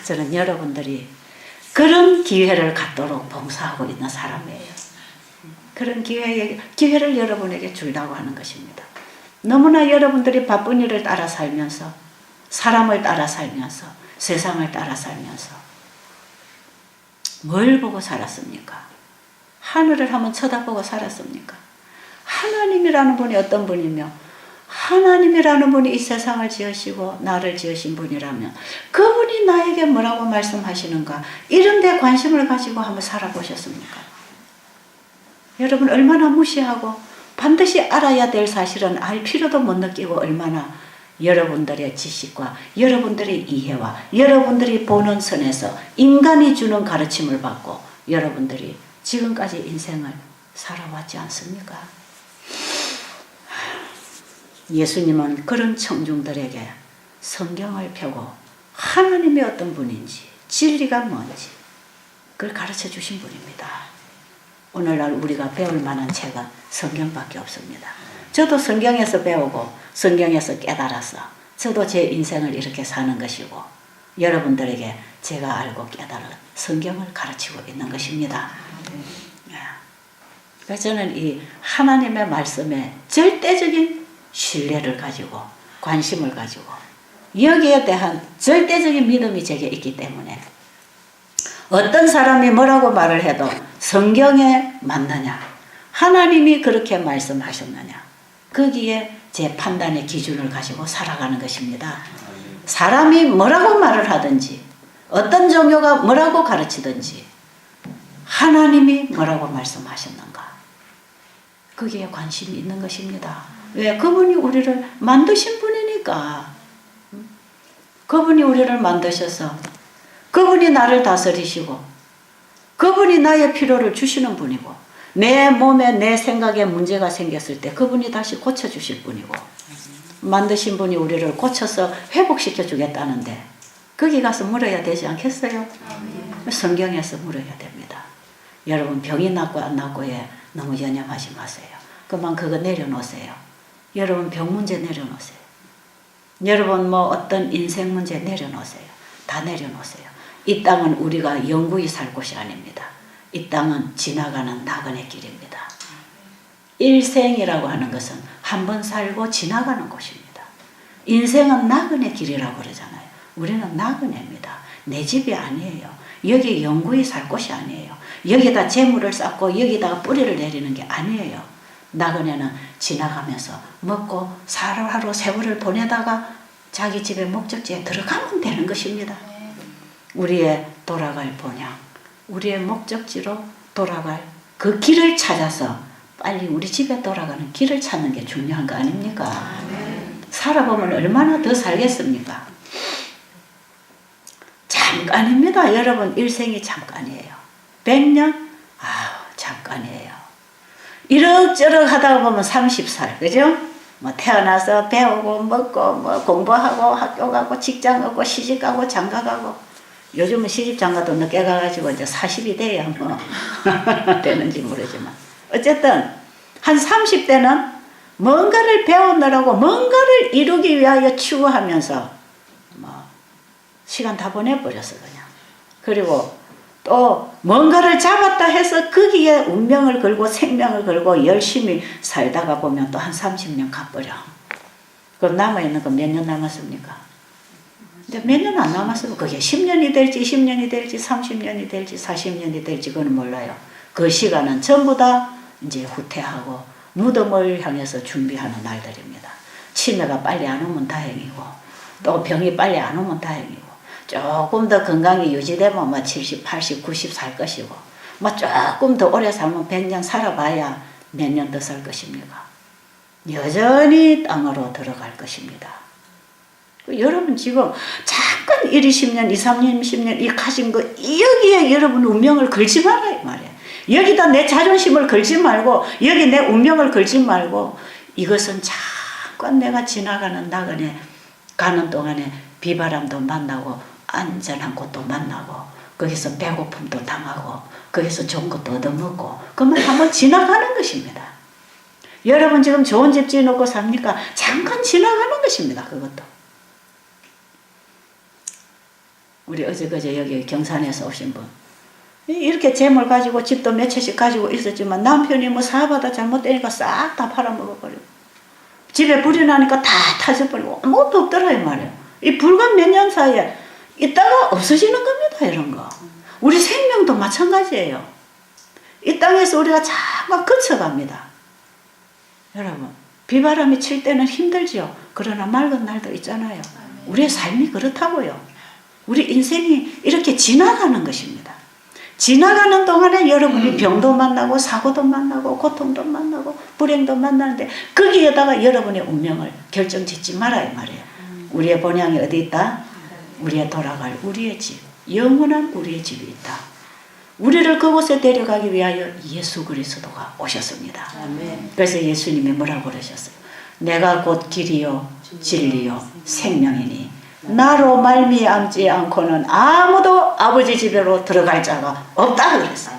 저는 여러분들이 그런 기회를 갖도록 봉사하고 있는 사람이에요. 그런 기회를 여러분에게 주려고 하는 것입니다. 너무나 여러분들이 바쁜 일을 따라 살면서 사람을 따라 살면서 세상을 따라 살면서 뭘 보고 살았습니까? 하늘을 한번 쳐다보고 살았습니까? 하나님이라는 분이 어떤 분이며 하나님이라는 분이 이 세상을 지으시고 나를 지으신 분이라면 그분이 나에게 뭐라고 말씀하시는가 이런 데 관심을 가지고 한번 살아보셨습니까? 여러분 얼마나 무시하고 반드시 알아야 될 사실은 알 필요도 못 느끼고 얼마나 여러분들의 지식과 여러분들의 이해와 여러분들이 보는 선에서 인간이 주는 가르침을 받고 여러분들이 지금까지 인생을 살아왔지 않습니까? 예수님은 그런 청중들에게 성경을 펴고 하나님이 어떤 분인지 진리가 뭔지 그걸 가르쳐 주신 분입니다. 오늘날 우리가 배울 만한 책은 성경밖에 없습니다. 저도 성경에서 배우고 성경에서 깨달아서 저도 제 인생을 이렇게 사는 것이고 여러분들에게 제가 알고 깨달은 성경을 가르치고 있는 것입니다. 그래서 저는 이 하나님의 말씀에 절대적인 신뢰를 가지고 관심을 가지고 여기에 대한 절대적인 믿음이 제게 있기 때문에 어떤 사람이 뭐라고 말을 해도 성경에 맞느냐 하나님이 그렇게 말씀하셨느냐 거기에 제 판단의 기준을 가지고 살아가는 것입니다. 사람이 뭐라고 말을 하든지 어떤 종교가 뭐라고 가르치든지 하나님이 뭐라고 말씀하셨는가 거기에 관심이 있는 것입니다. 왜? 그분이 우리를 만드신 분이니까. 그분이 우리를 만드셔서 그분이 나를 다스리시고 그분이 나의 필요를 주시는 분이고 내 몸에 내 생각에 문제가 생겼을 때 그분이 다시 고쳐주실 분이고 만드신 분이 우리를 고쳐서 회복시켜 주겠다는데 거기 가서 물어야 되지 않겠어요? 성경에서 물어야 됩니다. 여러분 병이 낫고 안 낫고에 너무 연연하지 마세요. 그만 그거 내려놓으세요. 여러분 병 문제 내려놓으세요. 여러분 뭐 어떤 인생 문제 내려놓으세요. 다 내려놓으세요. 이 땅은 우리가 영구히 살 곳이 아닙니다. 이 땅은 지나가는 나그네 길입니다. 일생이라고 하는 것은 한 번 살고 지나가는 곳입니다. 인생은 나그네 길이라고 그러잖아요. 우리는 나그네입니다. 내 집이 아니에요. 여기 영구히 살 곳이 아니에요. 여기다 재물을 쌓고 여기다가 뿌리를 내리는 게 아니에요. 나그네는 지나가면서 먹고 하루 세월을 보내다가 자기 집의 목적지에 들어가면 되는 것입니다. 우리의 돌아갈 본향, 우리의 목적지로 돌아갈 그 길을 찾아서 빨리 우리 집에 돌아가는 길을 찾는 게 중요한 거 아닙니까? 살아보면 얼마나 더 살겠습니까? 잠깐입니다. 여러분 일생이 잠깐이에요. 100년? 잠깐이에요. 이럭저럭 하다가 보면 30살, 그죠? 뭐 태어나서 배우고 먹고 뭐 공부하고 학교 가고 직장 가고 시집 가고 장가 가고 요즘은 시집 장가도 늦게 가가지고 이제 40이 돼야 뭐 되는지 모르지만 어쨌든 한 30대는 뭔가를 배우느라고 뭔가를 이루기 위하여 추구하면서 뭐 시간 다 보내버렸어 그냥. 그리고 또 뭔가를 잡았다 해서 거기에 운명을 걸고 생명을 걸고 열심히 살다가 보면 또 한 30년 가버려. 그럼 남아있는 거 몇 년 남았습니까? 근데 몇 년 안 남았으면 그게 10년이 될지 10년이 될지 30년이 될지 40년이 될지 그건 몰라요. 그 시간은 전부 다 이제 후퇴하고 무덤을 향해서 준비하는 날들입니다. 치매가 빨리 안 오면 다행이고 또 병이 빨리 안 오면 다행이고 조금 더 건강이 유지되면 뭐 70, 80, 90 살 것이고 뭐 조금 더 오래 살면 100년 살아봐야 몇 년 더 살 것입니까? 여전히 땅으로 들어갈 것입니다. 여러분 지금 잠깐 1, 20년, 2, 3년, 10년 이 가진 거 여기에 여러분 운명을 걸지 말아요 말이에요. 여기다 내 자존심을 걸지 말고 여기 내 운명을 걸지 말고 이것은 잠깐 내가 지나가는 나그네 가는 동안에 비바람도 만나고 안전한 곳도 만나고 거기서 배고픔도 당하고 거기서 좋은 것도 얻어먹고 그러면 한번 지나가는 것입니다. 여러분 지금 좋은 집 지어놓고 삽니까? 잠깐 지나가는 것입니다. 그것도. 우리 어제그제 여기 경산에서 오신 분 이렇게 재물 가지고 집도 몇 채씩 가지고 있었지만 남편이 뭐 사업하다 잘못되니까 싹 다 팔아먹어버리고 집에 불이 나니까 다 타져버리고 아무것도 없더라 이 말이에요. 이 불과 몇 년 사이에 있다가 없어지는 겁니다. 이런 거. 우리 생명도 마찬가지예요. 이 땅에서 우리가 잠깐 거쳐갑니다. 여러분 비바람이 칠 때는 힘들죠. 그러나 맑은 날도 있잖아요. 우리의 삶이 그렇다고요. 우리 인생이 이렇게 지나가는 것입니다. 지나가는 동안에 여러분이 병도 만나고 사고도 만나고 고통도 만나고 불행도 만나는데 거기에다가 여러분의 운명을 결정짓지 말아야 말이에요. 우리의 본향이 어디 있다? 우리의 돌아갈 우리의 집, 영원한 우리의 집이 있다. 우리를 그곳에 데려가기 위하여 예수 그리스도가 오셨습니다. 그래서 예수님이 뭐라고 그러셨어요? 내가 곧 길이요 진리요 생명이니 나로 말미암지 않고는 아무도 아버지 집으로 들어갈 자가 없다 그랬어요.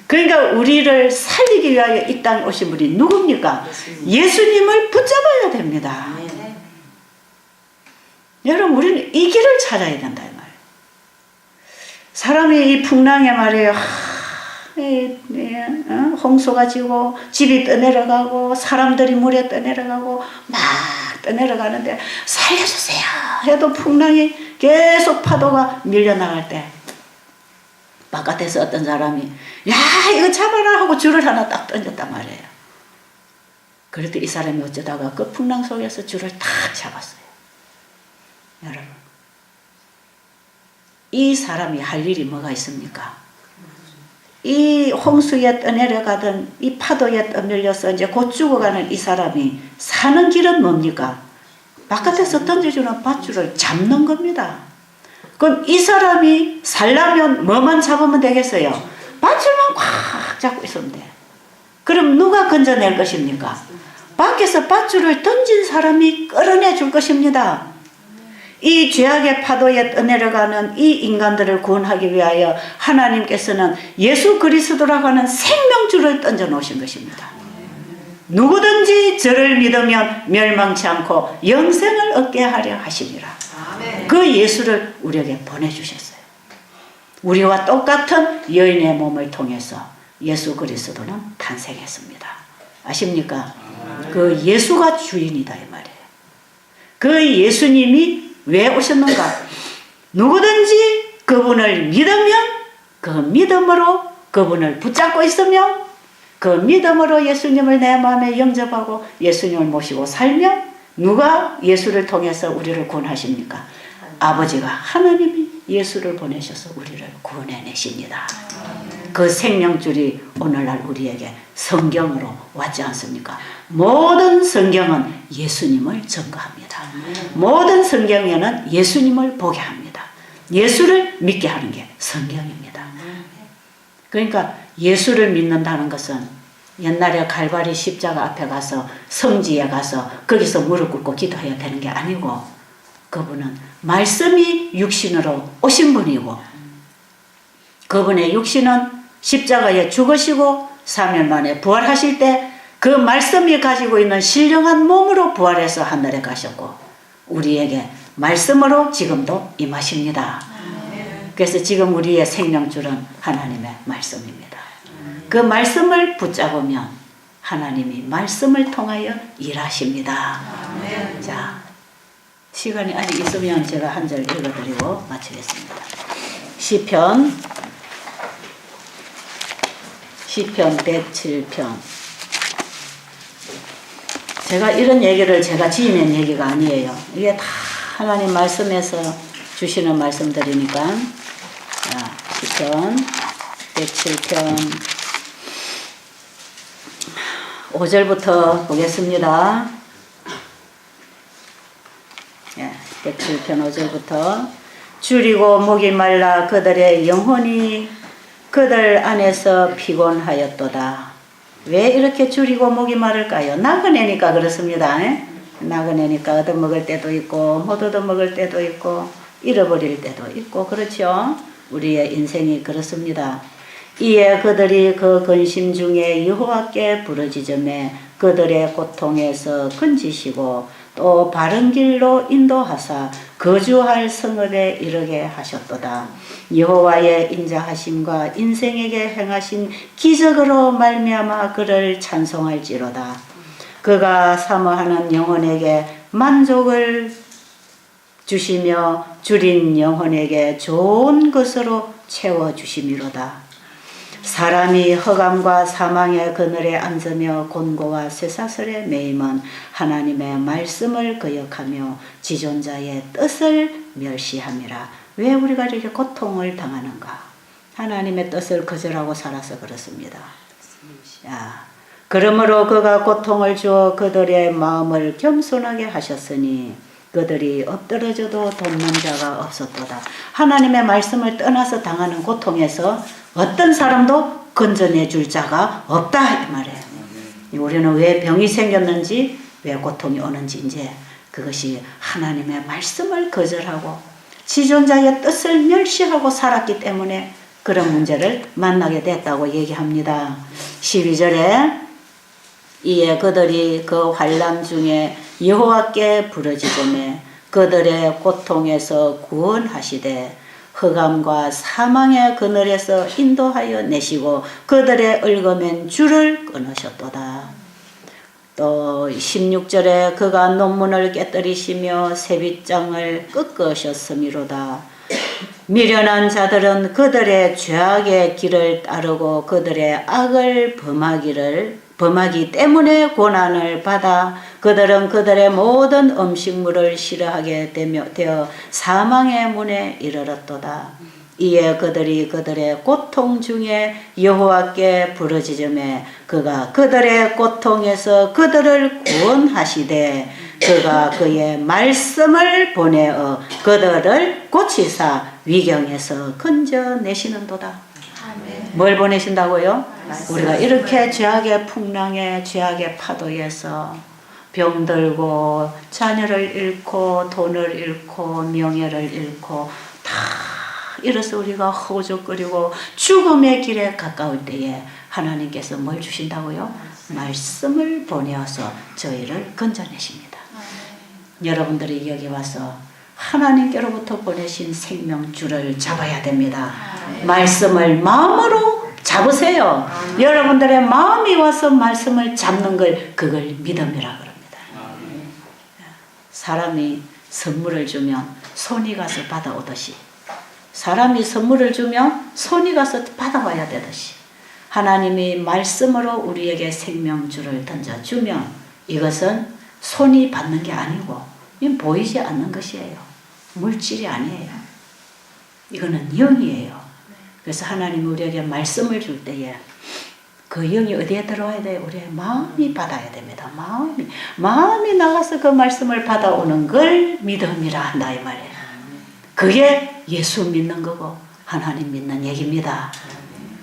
그러니까 우리를 살리기 위하여 이 땅에 오신 분이 누굽니까? 예수님을 붙잡아야 됩니다. 여러분 우리는 이 길을 찾아야 된다 이 말이에요. 사람이 이 풍랑에 말이에요. 홍수가 지고 집이 떠내려가고 사람들이 물에 떠내려가고 막 떠내려가는데 살려주세요 해도 풍랑이 계속 파도가 밀려나갈 때 바깥에서 어떤 사람이 야 이거 잡아라 하고 줄을 하나 딱 던졌단 말이에요. 그럴 때 이 사람이 어쩌다가 그 풍랑 속에서 줄을 탁 잡았어요. 여러분 이 사람이 할 일이 뭐가 있습니까? 이 홍수에 떠내려가던 이 파도에 떠밀려서 이제 곧 죽어가는 이 사람이 사는 길은 뭡니까? 바깥에서 던져주는 밧줄을 잡는 겁니다. 그럼 이 사람이 살려면 뭐만 잡으면 되겠어요? 밧줄만 꽉 잡고 있으면 돼. 그럼 누가 건져낼 것입니까? 밖에서 밧줄을 던진 사람이 끌어내 줄 것입니다. 이 죄악의 파도에 떠내려가는 이 인간들을 구원하기 위하여 하나님께서는 예수 그리스도라고 하는 생명줄을 던져 놓으신 것입니다. 누구든지 저를 믿으면 멸망치 않고 영생을 얻게 하려 하시니라. 그 예수를 우리에게 보내주셨어요. 우리와 똑같은 여인의 몸을 통해서 예수 그리스도는 탄생했습니다. 아십니까? 그 예수가 주인이다 이 말이에요. 그 예수님이 왜 오셨는가? 누구든지 그분을 믿으면 그 믿음으로 그분을 붙잡고 있으면 그 믿음으로 예수님을 내 마음에 영접하고 예수님을 모시고 살면 누가 예수를 통해서 우리를 구원하십니까? 아버지가 하나님이 예수를 보내셔서 우리를 구원해내십니다. 그 생명줄이 오늘날 우리에게 성경으로 왔지 않습니까? 모든 성경은 예수님을 증거합니다. 모든 성경에는 예수님을 보게 합니다. 예수를 믿게 하는 게 성경입니다. 그러니까 예수를 믿는다는 것은 옛날에 갈바리 십자가 앞에 가서 성지에 가서 거기서 무릎 꿇고 기도해야 되는 게 아니고 그분은 말씀이 육신으로 오신 분이고 그분의 육신은 십자가에 죽으시고 3일 만에 부활하실 때 그 말씀이 가지고 있는 신령한 몸으로 부활해서 하늘에 가셨고 우리에게 말씀으로 지금도 임하십니다. 그래서 지금 우리의 생명줄은 하나님의 말씀입니다. 그 말씀을 붙잡으면 하나님이 말씀을 통하여 일하십니다. 자, 시간이 아직 있으면 제가 한 절 읽어드리고 마치겠습니다. 시편 107편. 제가 이런 얘기를 제가 지어낸 얘기가 아니에요. 이게 다 하나님 말씀에서 주시는 말씀들이니까. 시편 107편 5절부터 보겠습니다. 107편 5절부터 줄이고 목이 말라 그들의 영혼이 그들 안에서 피곤하였도다. 왜 이렇게 줄이고 목이 마를까요? 나그네니까 그렇습니다. 나그네니까 얻어먹을 때도 있고 못 얻어먹을 때도 있고 잃어버릴 때도 있고 그렇죠. 우리의 인생이 그렇습니다. 이에 그들이 그 근심 중에 여호와께 부르짖음에 그들의 고통에서 건지시고 또 바른 길로 인도하사 거주할 성읍에 이르게 하셨도다. 여호와의 인자하심과 인생에게 행하신 기적으로 말미암아 그를 찬송할지로다. 그가 사모하는 영혼에게 만족을 주시며 줄인 영혼에게 좋은 것으로 채워주심이로다. 사람이 허감과 사망의 그늘에 앉으며 곤고와 쇠사슬에 매임은 하나님의 말씀을 거역하며 지존자의 뜻을 멸시함이라. 왜 우리가 이렇게 고통을 당하는가? 하나님의 뜻을 거절하고 살아서 그렇습니다. 그러므로 그가 고통을 주어 그들의 마음을 겸손하게 하셨으니 그들이 엎드러져도 돕는 자가 없었도다. 하나님의 말씀을 떠나서 당하는 고통에서 어떤 사람도 건져내줄 자가 없다 이 말이에요. 우리는 왜 병이 생겼는지 왜 고통이 오는지 이제 그것이 하나님의 말씀을 거절하고 지존자의 뜻을 멸시하고 살았기 때문에 그런 문제를 만나게 됐다고 얘기합니다. 12절에 이에 그들이 그 환난 중에 여호와께 부르짖음에 그들의 고통에서 구원하시되 흑암과 사망의 그늘에서 인도하여 내시고 그들의 얽어맨 줄을 끊으셨도다. 또 16절에 그가 논문을 깨뜨리시며 새빗장을 꺾으셨음이로다. 미련한 자들은 그들의 죄악의 길을 따르고 그들의 악을 범하기 때문에 고난을 받아 그들은 그들의 모든 음식물을 싫어하게 되어 사망의 문에 이르렀도다. 이에 그들이 그들의 고통 중에 여호와께 부르짖음에 그가 그들의 고통에서 그들을 구원하시되 그가 그의 말씀을 보내어 그들을 고치사 위경에서 건져내시는도다. 뭘 보내신다고요? 우리가 이렇게 죄악의 풍랑에 죄악의 파도에서 병들고 자녀를 잃고 돈을 잃고 명예를 잃고 다 이래서 우리가 허우적거리고 죽음의 길에 가까울 때에 하나님께서 뭘 주신다고요? 말씀을 보내어서 저희를 건져내십니다. 여러분들이 여기 와서 하나님께로부터 보내신 생명줄을 잡아야 됩니다. 말씀을 마음으로 잡으세요. 여러분들의 마음이 와서 말씀을 잡는 걸 그걸 믿음이라 그럽니다. 사람이 선물을 주면 손이 가서 받아오듯이 사람이 선물을 주면 손이 가서 받아와야 되듯이 하나님이 말씀으로 우리에게 생명줄을 던져주면 이것은 손이 받는 게 아니고 이건 보이지 않는 것이에요. 물질이 아니에요. 이거는 영이에요. 그래서 하나님이 우리에게 말씀을 줄 때에 그 영이 어디에 들어와야 돼요? 우리의 마음이 받아야 됩니다. 마음이 나가서 그 말씀을 받아오는 걸 믿음이라 한다 이 말이에요. 그게 예수 믿는 거고 하나님 믿는 얘기입니다.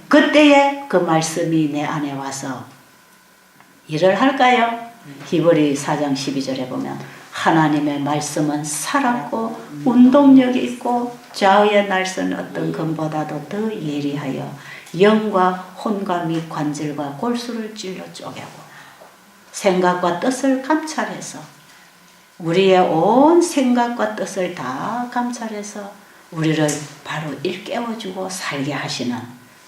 그때에 그 말씀이 내 안에 와서 일을 할까요? 히브리 4장 12절에 보면 하나님의 말씀은 살았고 운동력이 있고 좌우의 날선 어떤 검보다도 더 예리하여 영과 혼과 및 관절과 골수를 찔러 쪼개고 생각과 뜻을 감찰해서 우리의 온 생각과 뜻을 다 감찰해서 우리를 바로 일깨워주고 살게 하시는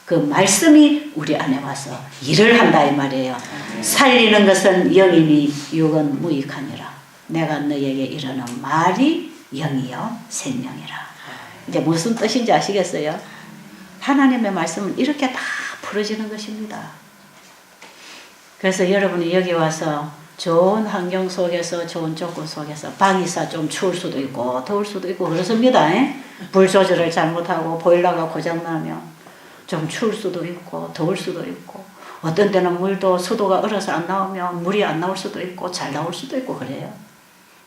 그 말씀이 우리 안에 와서 일을 한다 이 말이에요. 살리는 것은 영이니 육은 무익하니라. 내가 너에게 이르는 말이 영이요 생명이라. 이제 무슨 뜻인지 아시겠어요? 하나님의 말씀은 이렇게 다 풀어지는 것입니다. 그래서 여러분이 여기 와서 좋은 환경 속에서 좋은 조건 속에서 방이사 좀 추울 수도 있고 더울 수도 있고 그렇습니다. 불 조절을 잘못하고 보일러가 고장나면 좀 추울 수도 있고 더울 수도 있고 어떤 때는 물도 수도가 얼어서 안 나오면 물이 안 나올 수도 있고 잘 나올 수도 있고 그래요.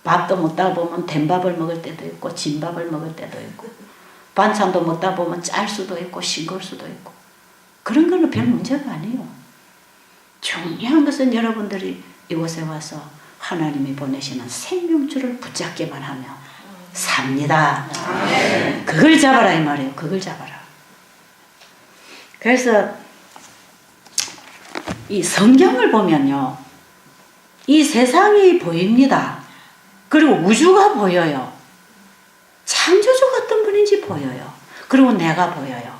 밥도 먹다 보면 된밥을 먹을 때도 있고 진밥을 먹을 때도 있고 반찬도 먹다 보면 짤 수도 있고 싱거울 수도 있고 그런 거는 별 문제가 아니에요. 중요한 것은 여러분들이 이곳에 와서 하나님이 보내시는 생명줄을 붙잡기만 하면 삽니다. 그걸 잡아라 이 말이에요. 그걸 잡아라. 그래서 이 성경을 보면요. 이 세상이 보입니다. 그리고 우주가 보여요. 창조주가 어떤 분인지 보여요. 그리고 내가 보여요.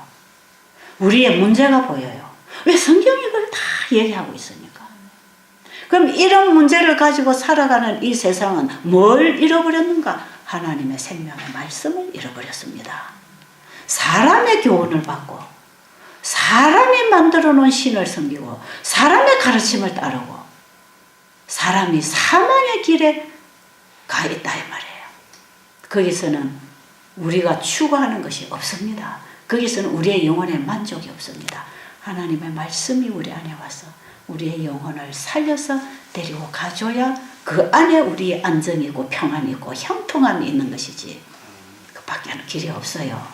우리의 문제가 보여요. 왜 성경이 그걸 다 얘기하고 있으니까. 그럼 이런 문제를 가지고 살아가는 이 세상은 뭘 잃어버렸는가? 하나님의 생명의 말씀을 잃어버렸습니다. 사람의 교훈을 받고 사람이 만들어 놓은 신을 섬기고 사람의 가르침을 따르고 사람이 사망의 길에 가 있다 이 말이에요. 거기서는 우리가 추구하는 것이 없습니다. 거기서는 우리의 영혼에 만족이 없습니다. 하나님의 말씀이 우리 안에 와서 우리의 영혼을 살려서 데리고 가줘야 그 안에 우리의 안정이 있고 평안이 있고 형통함이 있는 것이지 그 밖에는 길이 없어요.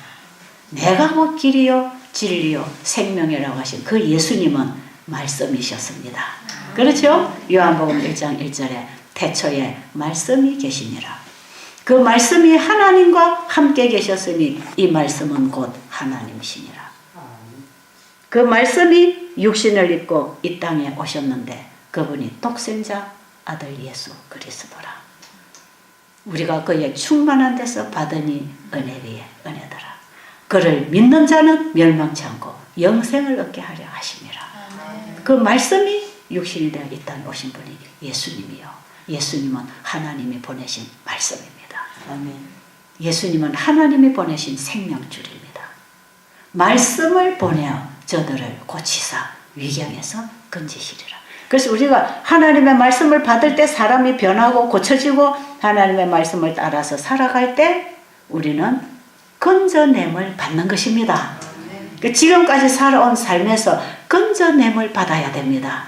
내가 곧 길이요 진리요 생명이라고 하신 그 예수님은 말씀이셨습니다. 그렇죠? 요한복음 1장 1절에 태초에 말씀이 계시니라. 그 말씀이 하나님과 함께 계셨으니 이 말씀은 곧 하나님이시니라. 그 말씀이 육신을 입고 이 땅에 오셨는데 그분이 독생자 아들 예수 그리스도라. 우리가 그의 충만한 데서 받으니 은혜 위에 은혜더라. 그를 믿는 자는 멸망치 않고 영생을 얻게 하려 하심이라. 그 말씀이 육신이 되어 이 땅에 오신 분이 예수님이요. 예수님은 하나님이 보내신 말씀입니다. 아멘. 예수님은 하나님이 보내신 생명줄입니다. 말씀을 보내어 저들을 고치사 위경에서 건지시리라. 그래서 우리가 하나님의 말씀을 받을 때 사람이 변하고 고쳐지고 하나님의 말씀을 따라서 살아갈 때 우리는 건져냄을 받는 것입니다. 지금까지 살아온 삶에서 건져냄을 받아야 됩니다.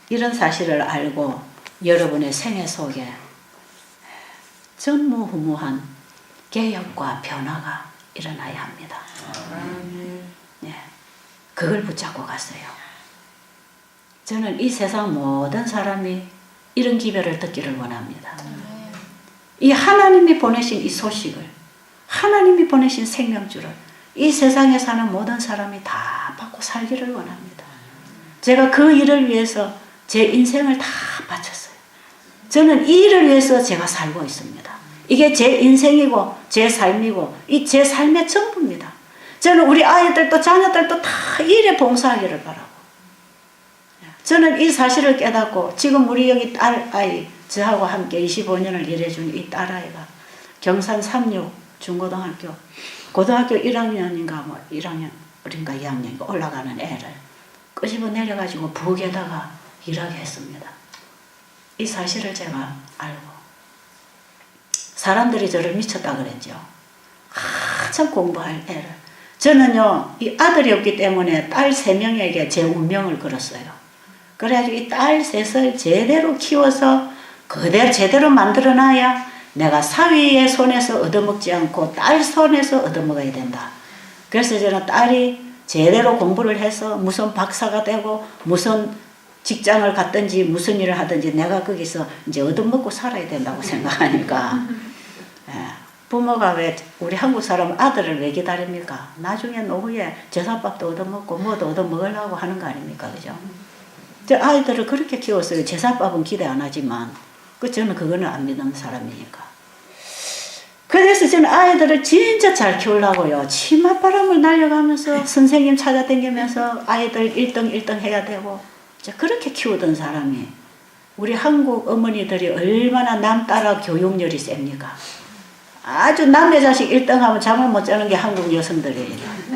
이런 사실을 알고 여러분의 생애 속에 전무후무한 개혁과 변화가 일어나야 합니다. 네, 그걸 붙잡고 갔어요. 저는 이 세상 모든 사람이 이런 기별을 듣기를 원합니다. 이 하나님이 보내신 이 소식을, 하나님이 보내신 생명줄을 이 세상에 사는 모든 사람이 다 받고 살기를 원합니다. 제가 그 일을 위해서 제 인생을 다 바쳤어요. 저는 이 일을 위해서 제가 살고 있습니다. 이게 제 인생이고 제 삶이고 이 제 삶의 전부입니다. 저는 우리 아이들도 자녀들도 다 이 일에 봉사하기를 바라고, 저는 이 사실을 깨닫고 지금 우리 여기 딸아이, 저하고 함께 25년을 일해준 이 딸아이가 경산 36 중고등학교 고등학교 1학년인가 뭐 1학년인가 2학년인가 올라가는 애를 끄집어 내려가지고 부엌에다가 일하게 했습니다. 이 사실을 제가 알고 사람들이 저를 미쳤다 그랬죠. 한참 공부할 애를. 저는요, 이 아들이 없기 때문에 딸 3명에게 제 운명을 걸었어요. 그래가지고 이 딸 3을 제대로 키워서 그대로 제대로 만들어놔야 내가 사위의 손에서 얻어먹지 않고 딸 손에서 얻어먹어야 된다. 그래서 저는 딸이 제대로 공부를 해서 무슨 박사가 되고 무슨 직장을 갔든지 무슨 일을 하든지 내가 거기서 이제 얻어먹고 살아야 된다고 생각하니까, 부모가 왜 우리 한국 사람 아들을 왜 기다립니까? 나중에 노후에 제사밥도 얻어먹고 뭐도 얻어먹으려고 하는 거 아닙니까? 그죠? 저 아이들을 그렇게 키웠어요. 제사밥은 기대 안 하지만 저는 그거는 안 믿는 사람이니까. 그래서 저는 아이들을 진짜 잘 키우려고요. 치맛바람을 날려가면서 선생님 찾아다니면서 아이들 1등 해야 되고 그렇게 키우던 사람이, 우리 한국 어머니들이 얼마나 남 따라 교육열이 셉니까? 아주 남의 자식 1등하면 잠을 못 자는 게 한국 여성들이에요.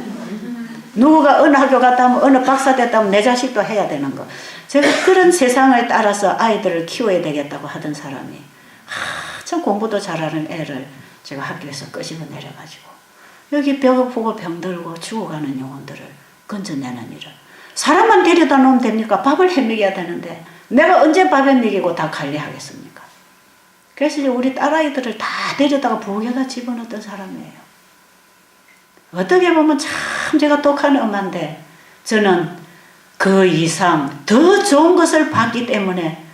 누구가 어느 학교 갔다 하면 어느 박사 됐다 하면 내 자식도 해야 되는 거. 제가 그런 세상을 따라서 아이들을 키워야 되겠다고 하던 사람이 참 공부도 잘하는 애를 제가 학교에서 끄집어 내려가지고 여기 배고프고 병들고 죽어가는 영혼들을 건져내는 일을, 사람만 데려다 놓으면 됩니까? 밥을 해먹여야 되는데 내가 언제 밥에 먹이고 다 관리하겠습니까? 그래서 이제 우리 딸아이들을 다 데려다가 부엌에다 집어넣었던 사람이에요. 어떻게 보면 참 제가 독한 엄마인데 저는 그 이상 더 좋은 것을 봤기 때문에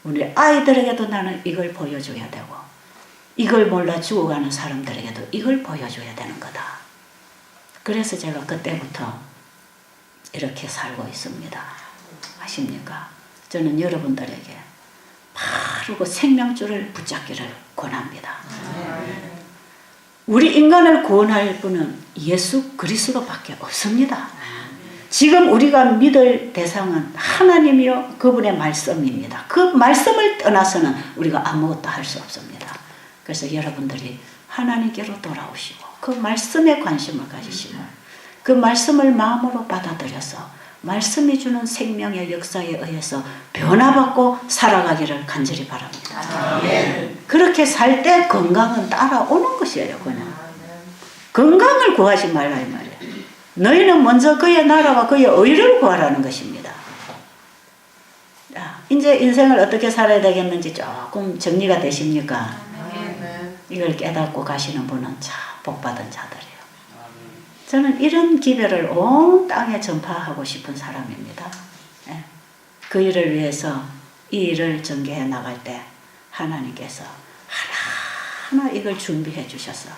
우리 아이들에게도 나는 이걸 보여줘야 되고 이걸 몰라 죽어가는 사람들에게도 이걸 보여줘야 되는 거다. 그래서 제가 그때부터 이렇게 살고 있습니다. 아십니까? 저는 여러분들에게 바로 그 생명줄을 붙잡기를 권합니다. 우리 인간을 구원할 분은 예수 그리스도밖에 없습니다. 지금 우리가 믿을 대상은 하나님이요 그분의 말씀입니다. 그 말씀을 떠나서는 우리가 아무것도 할 수 없습니다. 그래서 여러분들이 하나님께로 돌아오시고 그 말씀에 관심을 가지시고 그 말씀을 마음으로 받아들여서 말씀이 주는 생명의 역사에 의해서 변화받고 살아가기를 간절히 바랍니다. 아멘. 그렇게 살 때 건강은 따라오는 것이에요. 그냥 건강을 구하지 말라 이 말이에요. 너희는 먼저 그의 나라와 그의 의를 구하라는 것입니다. 자, 이제 인생을 어떻게 살아야 되겠는지 조금 정리가 되십니까? 이걸 깨닫고 가시는 분은 참 복받은 자들이에요. 저는 이런 기별을 온 땅에 전파하고 싶은 사람입니다. 예. 그 일을 위해서 이 일을 전개해 나갈 때 하나님께서 하나하나 이걸 준비해 주셔서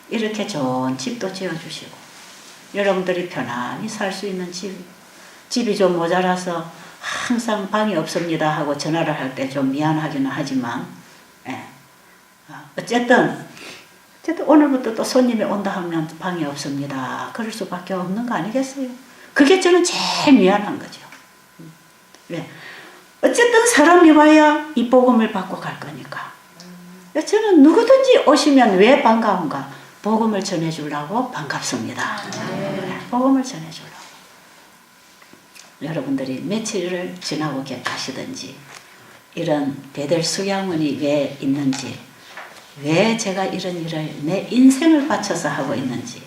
이렇게 좋은 집도 지어주시고 여러분들이 편안히 살 수 있는 집이 좀 모자라서 항상 방이 없습니다 하고 전화를 할 때 좀 미안하기는 하지만, 예. 어쨌든 오늘부터 또 손님이 온다 하면 방이 없습니다. 그럴 수밖에 없는 거 아니겠어요? 그게 저는 제일 미안한 거죠. 왜? 어쨌든 사람이 와야 이 복음을 받고 갈 거니까. 저는 누구든지 오시면 왜 반가운가? 복음을 전해주려고 반갑습니다. 복음을 전해주려고. 여러분들이 며칠을 지나고 가시든지 이런 베델 수양원이 왜 있는지 왜 제가 이런 일을 내 인생을 바쳐서 하고 있는지,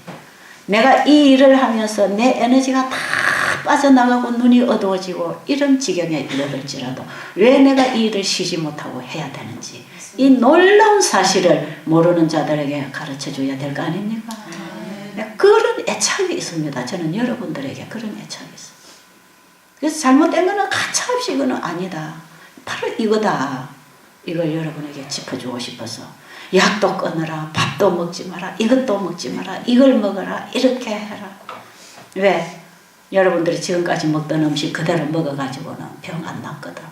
내가 이 일을 하면서 내 에너지가 다 빠져나가고 눈이 어두워지고 이런 지경에 이르를지라도 왜 내가 이 일을 쉬지 못하고 해야 되는지, 이 놀라운 사실을 모르는 자들에게 가르쳐 줘야 될 거 아닙니까? 그런 애착이 있습니다. 저는 여러분들에게 그런 애착이 있어요. 그래서 잘못된 거는 가차없이 이거는 아니다. 바로 이거다. 이걸 여러분에게 짚어주고 싶어서 약도 끊어라, 밥도 먹지 마라, 이것도 먹지 마라, 이걸 먹어라, 이렇게 해라. 왜? 여러분들이 지금까지 먹던 음식 그대로 먹어가지고는 병 안 났거든.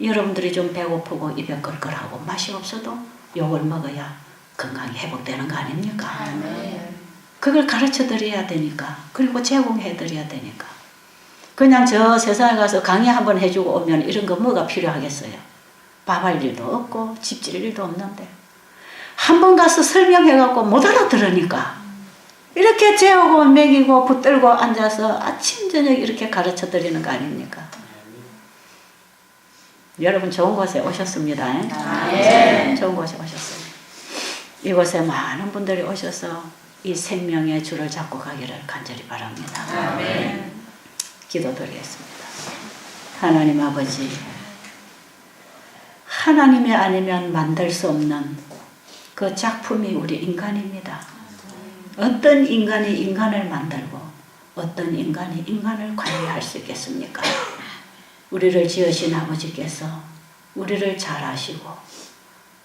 여러분들이 좀 배고프고 입에 끌끌하고 맛이 없어도 요걸 먹어야 건강이 회복되는 거 아닙니까? 그걸 가르쳐 드려야 되니까, 그리고 제공해 드려야 되니까. 그냥 저 세상에 가서 강의 한번 해주고 오면 이런 거 뭐가 필요하겠어요? 밥할 일도 없고 집질 일도 없는데 한번 가서 설명해갖고 못 알아들으니까 이렇게 재우고 먹이고 붙들고 앉아서 아침 저녁 이렇게 가르쳐 드리는 거 아닙니까? 여러분 좋은 곳에 오셨습니다. 좋은 곳에 오셨어요. 이곳에 많은 분들이 오셔서 이 생명의 줄을 잡고 가기를 간절히 바랍니다. 기도드리겠습니다. 하나님 아버지, 하나님이 아니면 만들 수 없는 그 작품이 우리 인간입니다. 어떤 인간이 인간을 만들고 어떤 인간이 인간을 관리할 수 있겠습니까? 우리를 지으신 아버지께서 우리를 잘 아시고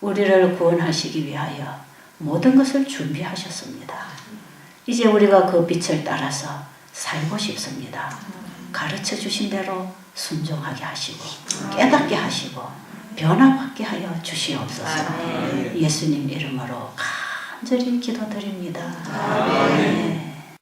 우리를 구원하시기 위하여 모든 것을 준비하셨습니다. 이제 우리가 그 빛을 따라서 살고 싶습니다. 가르쳐 주신 대로 순종하게 하시고 깨닫게 하시고 변화받게 하여 주시옵소서. 예수님 이름으로 간절히 기도드립니다. 아멘.